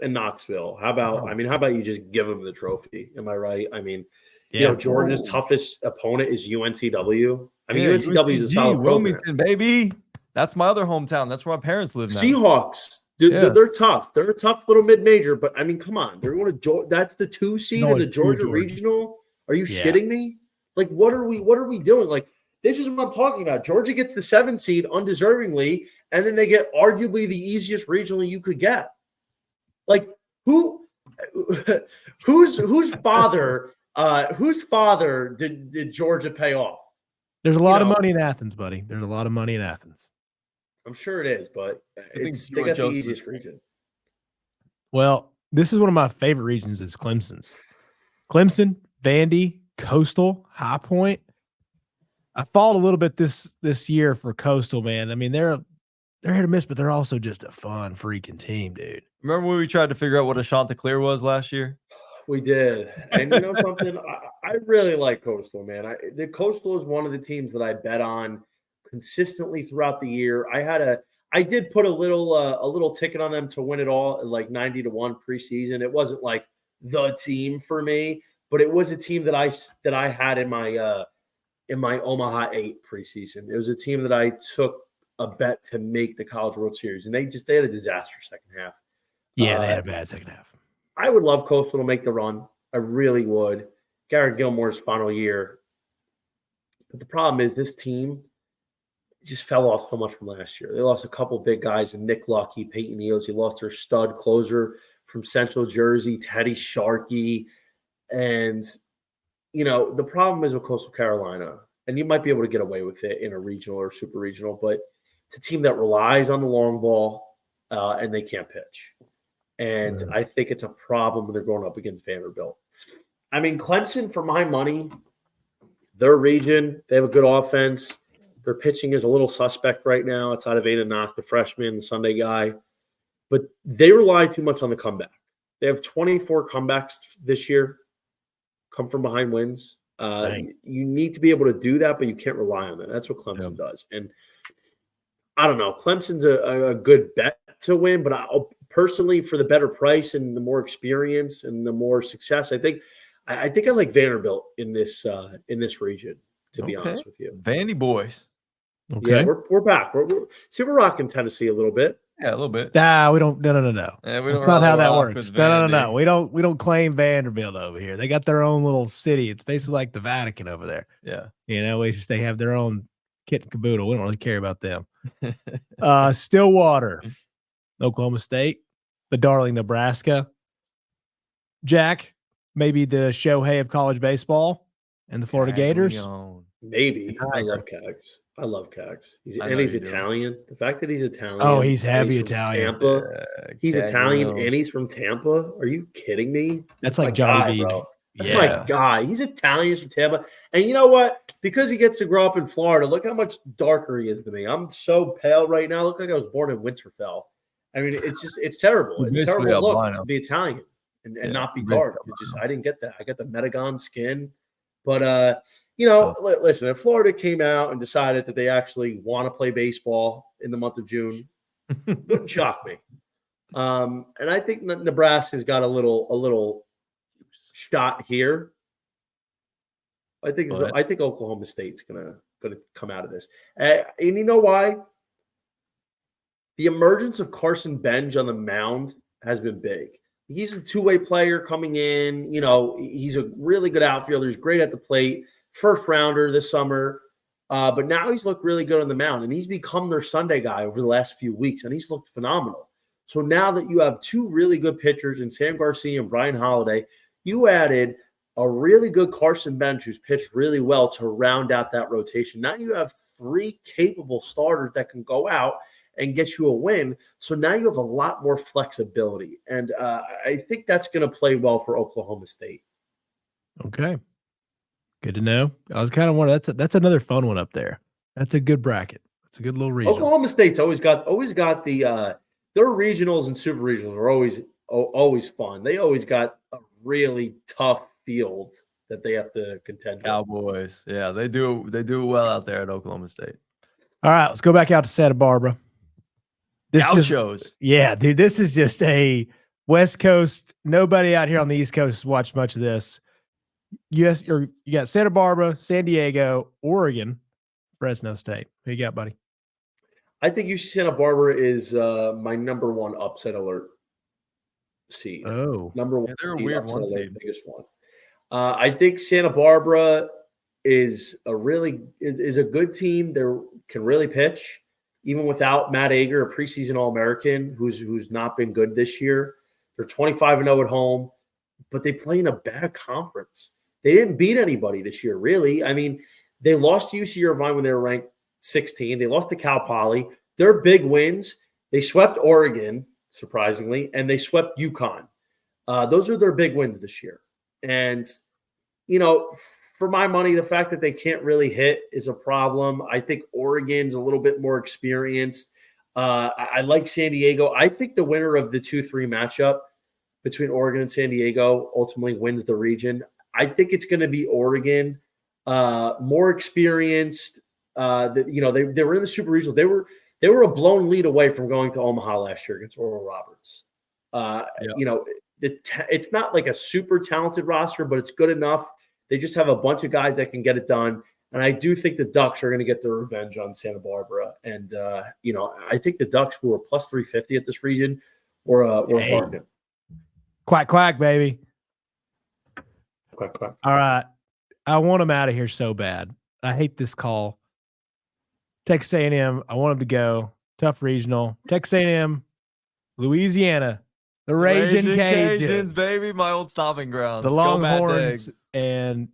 and Knoxville. How about you just give them the trophy? Am I right? I mean, Georgia's toughest opponent is UNCW. I mean, UNCW is a solid Wilmington, program. Baby. That's my other hometown. That's where my parents live now. Seahawks. They're tough. They're a tough little mid-major, but I mean, come on. They're going to that's the 2 seed in the Georgia Regional. Are you shitting me? Like, what are we doing? Like, this is what I'm talking about. Georgia gets the 7 seed undeservingly, and then they get arguably the easiest regional you could get. Like, whose father did Georgia pay off? There's a lot of money in Athens, buddy. There's a lot of money in Athens. I'm sure it is, but they got the easiest region. Well, this is one of my favorite regions is Clemson's. Clemson, Vandy, Coastal, High Point. I fought a little bit this year for Coastal, man. I mean, they're hit or miss, but they're also just a fun freaking team, dude. Remember when we tried to figure out what a Chanticleer was last year? We did. And you know something? I really like Coastal, man. The Coastal is one of the teams that I bet on consistently throughout the year. I did put a little ticket on them to win it all, like 90-1 preseason. It wasn't like the team for me, but it was a team that I had in my Omaha 8 preseason. It was a team that I took a bet to make the College World Series, and they had a disaster second half. Yeah, they had a bad second half. I would love Coastal to make the run. I really would. Garrett Gilmore's final year. But the problem is this team just fell off so much from last year. They lost a couple big guys in Nick Lucky, Peyton Eos. They lost their stud closer from Central Jersey, Teddy Sharkey. And, the problem is with Coastal Carolina, and you might be able to get away with it in a regional or super regional, but it's a team that relies on the long ball, and they can't pitch. And I think it's a problem when they're going up against Vanderbilt. I mean, Clemson, for my money, their region, they have a good offense. Their pitching is a little suspect right now outside of Ada Knock, the freshman, the Sunday guy. But they rely too much on the comeback. They have 24 comebacks this year, come from behind wins. You need to be able to do that, but you can't rely on that. That's what Clemson does. And I don't know. Clemson's a good bet to win, but personally, for the better price and the more experience and the more success, I think I like Vanderbilt in this region. To be honest with you, Vandy boys. Okay, yeah, we're back. We're rocking Tennessee a little bit. Yeah, a little bit. Nah, we don't. No. Yeah, That's not how that works. No. We don't claim Vanderbilt over here. They got their own little city. It's basically like the Vatican over there. Yeah, they have their own kit and caboodle. We don't really care about them. Stillwater, Oklahoma State, the darling Nebraska. Jack, maybe the Shohei of college baseball, and the Florida Gators. Maybe. I Tiger. love Cags. I love Cags. He's I know he's you do. Italian. The fact that he's Italian. Oh, he's and heavy from Italian. Tampa. He's Italian Caglino. and he's from Tampa. Are you kidding me? That's my like Johnny guy, V. bro. That's Yeah. my guy. He's Italian. He's from Tampa. And you know what? Because he gets to grow up in Florida, look how much darker he is than me. I'm so pale right now. I look like I was born in Winterfell. I mean, it's terrible. You're It's a basically terrible look albino. to be Italian and Yeah, not be you're basically dark. I didn't get that. I got the Metagon skin. But listen, if Florida came out and decided that they actually want to play baseball in the month of June, wouldn't shock me. And I think Nebraska's got a little shot here. I think Oklahoma State's gonna come out of this. And you know why? The emergence of Carson Bench on the mound has been big. He's a two-way player coming in. You know, he's a really good outfielder. He's great at the plate. First rounder this summer. But now he's looked really good on the mound, and he's become their Sunday guy over the last few weeks, and he's looked phenomenal. So now that you have two really good pitchers in Sam Garcia and Brian Holiday, you added a really good Carson Bench who's pitched really well to round out that rotation. Now you have three capable starters that can go out and get you a win. So now you have a lot more flexibility. And I think that's going to play well for Oklahoma State. Okay. Good to know. I was kind of wondering, that's another fun one up there. That's a good bracket. It's a good little regional. Oklahoma State's always got the their regionals and super regionals are always fun. They always got a really tough field that they have to contend with. Cowboys. Yeah, they do well out there at Oklahoma State. All right, let's go back out to Santa Barbara. Gauchos. Yeah, dude, this is just a West Coast. Nobody out here on the East Coast watched much of this. You got Santa Barbara, San Diego, Oregon, Fresno State. Who you got, buddy? I think UC Santa Barbara is my number one upset alert seed. Oh, number one. Yeah, they're a seed, weird upset one alert, seed. biggest one. I think Santa Barbara is a good team. They can really pitch, even without Matt Ager, a preseason All-American who's not been good this year. They're 25-0 at home, but they play in a bad conference. They didn't beat anybody this year, really. I mean, they lost to UC Irvine when they were ranked 16. They lost to Cal Poly. Their big wins, they swept Oregon, surprisingly, and they swept UConn. Those are their big wins this year. And, you know, for my money, the fact that they can't really hit is a problem. I think Oregon's a little bit more experienced. I like San Diego. I think the winner of the 2-3 matchup between Oregon and San Diego ultimately wins the region. I think it's going to be Oregon, more experienced. They were in the Super Regional. They were a blown lead away from going to Omaha last year against Oral Roberts. It's not like a super talented roster, but it's good enough. They just have a bunch of guys that can get it done. And I do think the Ducks are going to get their revenge on Santa Barbara. And, I think the Ducks, who are plus 350 at this region, were a bargain. Quack, quack, baby. Quack, quack. All right. I want them out of here so bad. I hate this call. Texas A&M, I want them to go. Tough regional. Texas A&M, Louisiana, the Raging Cajuns, baby, my old stomping grounds. the Go Longhorns, Mad Dogs. and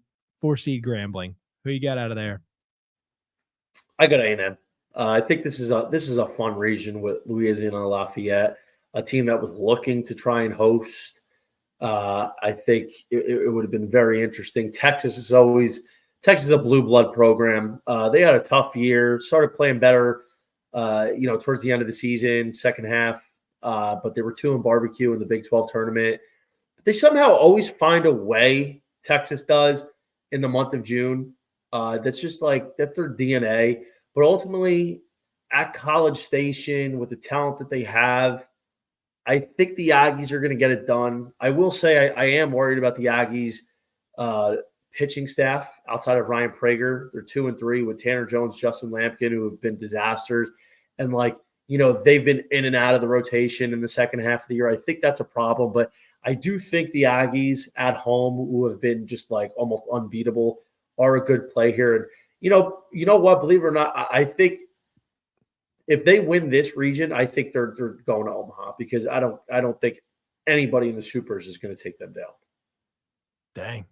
4-seed Grambling. Who you got out of there? I got A&M. I think this is a fun region with Louisiana and Lafayette, a team that was looking to try and host. I think it would have been very interesting. Texas is a blue blood program. They had a tough year, started playing better, towards the end of the season, second half. But they were 2 in barbecue in the Big 12 tournament. But they somehow always find a way, Texas does, in the month of June. That's just that's their DNA. But ultimately, at College Station, with the talent that they have, I think the Aggies are going to get it done. I will say I am worried about the Aggies pitching staff outside of Ryan Prager. They're 2-3 with Tanner Jones, Justin Lampkin, who have been disasters. And they've been in and out of the rotation in the second half of the year. I think that's a problem. But I do think the Aggies at home, who have been just almost unbeatable, are a good play here. And you know what? Believe it or not, I think if they win this region, I think they're going to Omaha, because I don't think anybody in the Supers is going to take them down. Dang.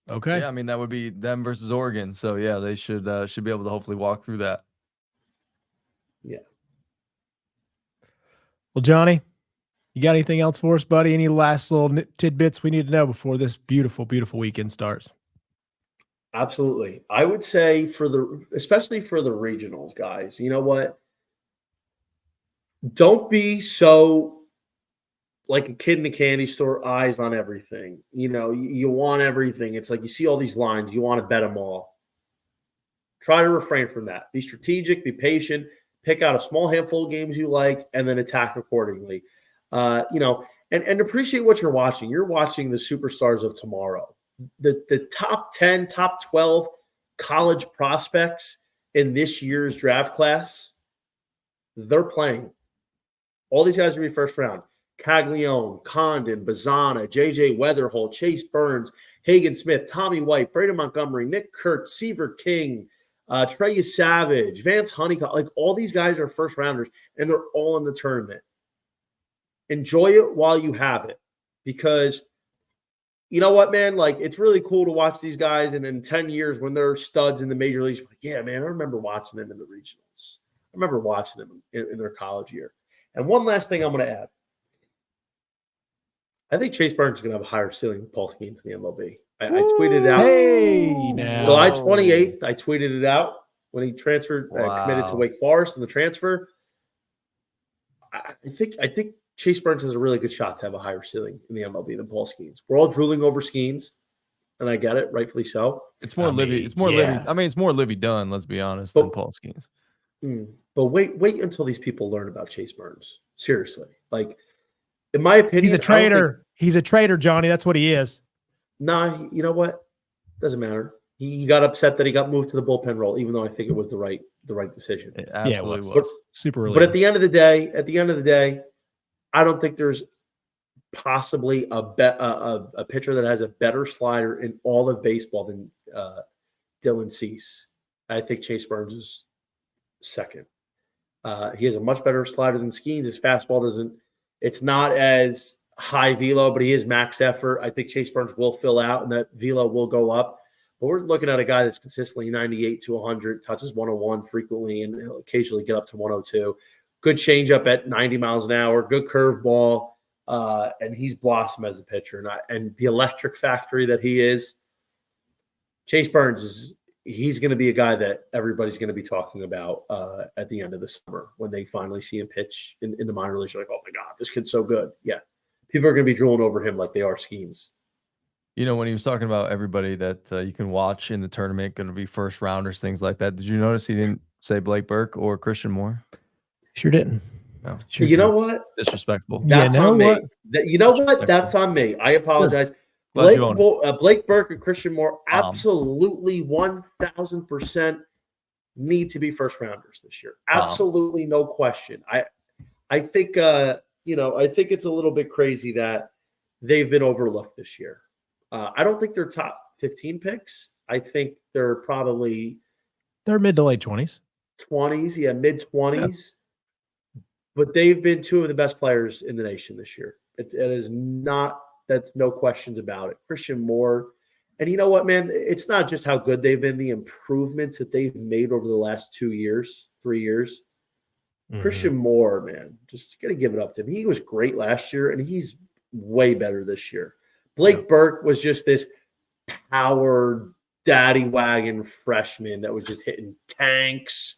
Okay. Yeah, I mean that would be them versus Oregon. So yeah, they should be able to hopefully walk through that. Yeah. Well, Johnny, you got anything else for us, buddy? Any last little tidbits we need to know before this beautiful, beautiful weekend starts? Absolutely. I would say especially for the regionals, guys, you know what? Don't be so like a kid in a candy store, eyes on everything. You want everything. It's like you see all these lines, you want to bet them all. Try to refrain from that. Be strategic, be patient, pick out a small handful of games you like, and then attack accordingly. And appreciate what you're watching. You're watching the superstars of tomorrow. The top 10, top 12 college prospects in this year's draft class, they're playing. All these guys will be first round. Caglione, Condon, Bazzana, J.J. Weatherholt, Chase Burns, Hagen Smith, Tommy White, Braden Montgomery, Nick Kurtz, Seaver King, Trey Savage, Vance Honeycutt. Like all these guys are first rounders, and they're all in the tournament. Enjoy it while you have it, because you know what, man? Like it's really cool to watch these guys, and in 10 years when they're studs in the major leagues, like, yeah, man, I remember watching them in the regionals. I remember watching them in their college year. And one last thing I'm going to add. I think Chase Burns is going to have a higher ceiling than Paul Skeens in the MLB. I tweeted it out. Hey, now. July 28th, I tweeted it out when he transferred, committed to Wow. Wake Forest in the transfer. I think Chase Burns has a really good shot to have a higher ceiling in the MLB than Paul Skeens. We're all drooling over Skeens, and I get it, rightfully so. It's more Livy. mean, It's more yeah. Livy. I mean, it's more Livy Dunn, let's be honest, than Paul Skeens. But wait until these people learn about Chase Burns. Seriously. Like, in my opinion, He's a traitor. He's a traitor, Johnny. That's what he is. Nah, you know what? Doesn't matter. He got upset that he got moved to the bullpen role, even though I think it was the right decision. It absolutely it was. was. Super relieving. But at the end of the day, I don't think there's possibly a pitcher that has a better slider in all of baseball than Dylan Cease. I think Chase Burns is second. He has a much better slider than Skeens. His fastball it's not as high velo, but he is max effort. I think Chase Burns will fill out and that velo will go up. But we're looking at a guy that's consistently 98 to 100, touches 101 frequently, and he'll occasionally get up to 102. Good changeup at 90 miles an hour, good curveball, and he's blossomed as a pitcher. And the electric factory that he is, Chase Burns he's going to be a guy that everybody's going to be talking about at the end of the summer when they finally see him pitch in the minor leagues. You're like, oh my God, this kid's so good. Yeah. People are going to be drooling over him like they are Skeens. You know, when he was talking about everybody that you can watch in the tournament, going to be first rounders, things like that. Did you notice he didn't say Blake Burke or Christian Moore? Sure didn't. No. Sure You know what? Disrespectful. That's on me. What? You know what? That's on me. I apologize. Sure. Blake Burke and Christian Moore absolutely 1,000% need to be first rounders this year. Absolutely no question. I think I think it's a little bit crazy that they've been overlooked this year. I don't think they're top 15 picks. I think they're mid to late 20s. 20s, mid 20s. Yeah. But they've been two of the best players in the nation this year. That's no questions about it. Christian Moore. And you know what, man? It's not just how good they've been, the improvements that they've made over the last 3 years. Mm-hmm. Christian Moore, man, just got to give it up to him. He was great last year, and he's way better this year. Blake Burke was just this power daddy wagon freshman that was just hitting tanks.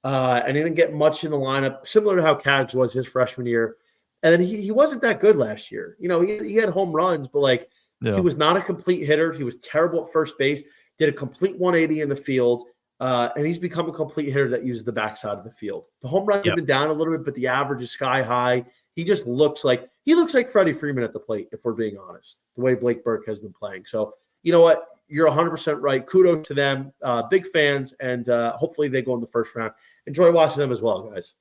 And he didn't get much in the lineup, similar to how Cags was his freshman year. And then he wasn't that good last year. You know, he had home runs, but he was not a complete hitter. He was terrible at first base, did a complete 180 in the field, and he's become a complete hitter that uses the backside of the field. The home runs have been down a little bit, but the average is sky high. He just looks like Freddie Freeman at the plate, if we're being honest, the way Blake Burke has been playing. So, you know what? You're 100% right. Kudos to them. Big fans, and hopefully they go in the first round. Enjoy watching them as well, guys.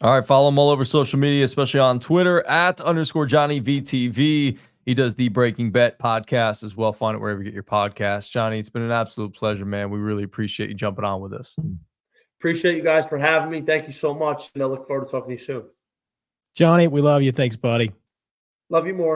All right, follow him all over social media, especially on Twitter @_JohnnyVTV. He does the Breaking Bet podcast as well. Find it wherever you get your podcasts. Johnny, it's been an absolute pleasure, man. We really appreciate you jumping on with us. Appreciate you guys for having me. Thank you so much, and I look forward to talking to you soon. Johnny, we love you. Thanks, buddy. Love you more.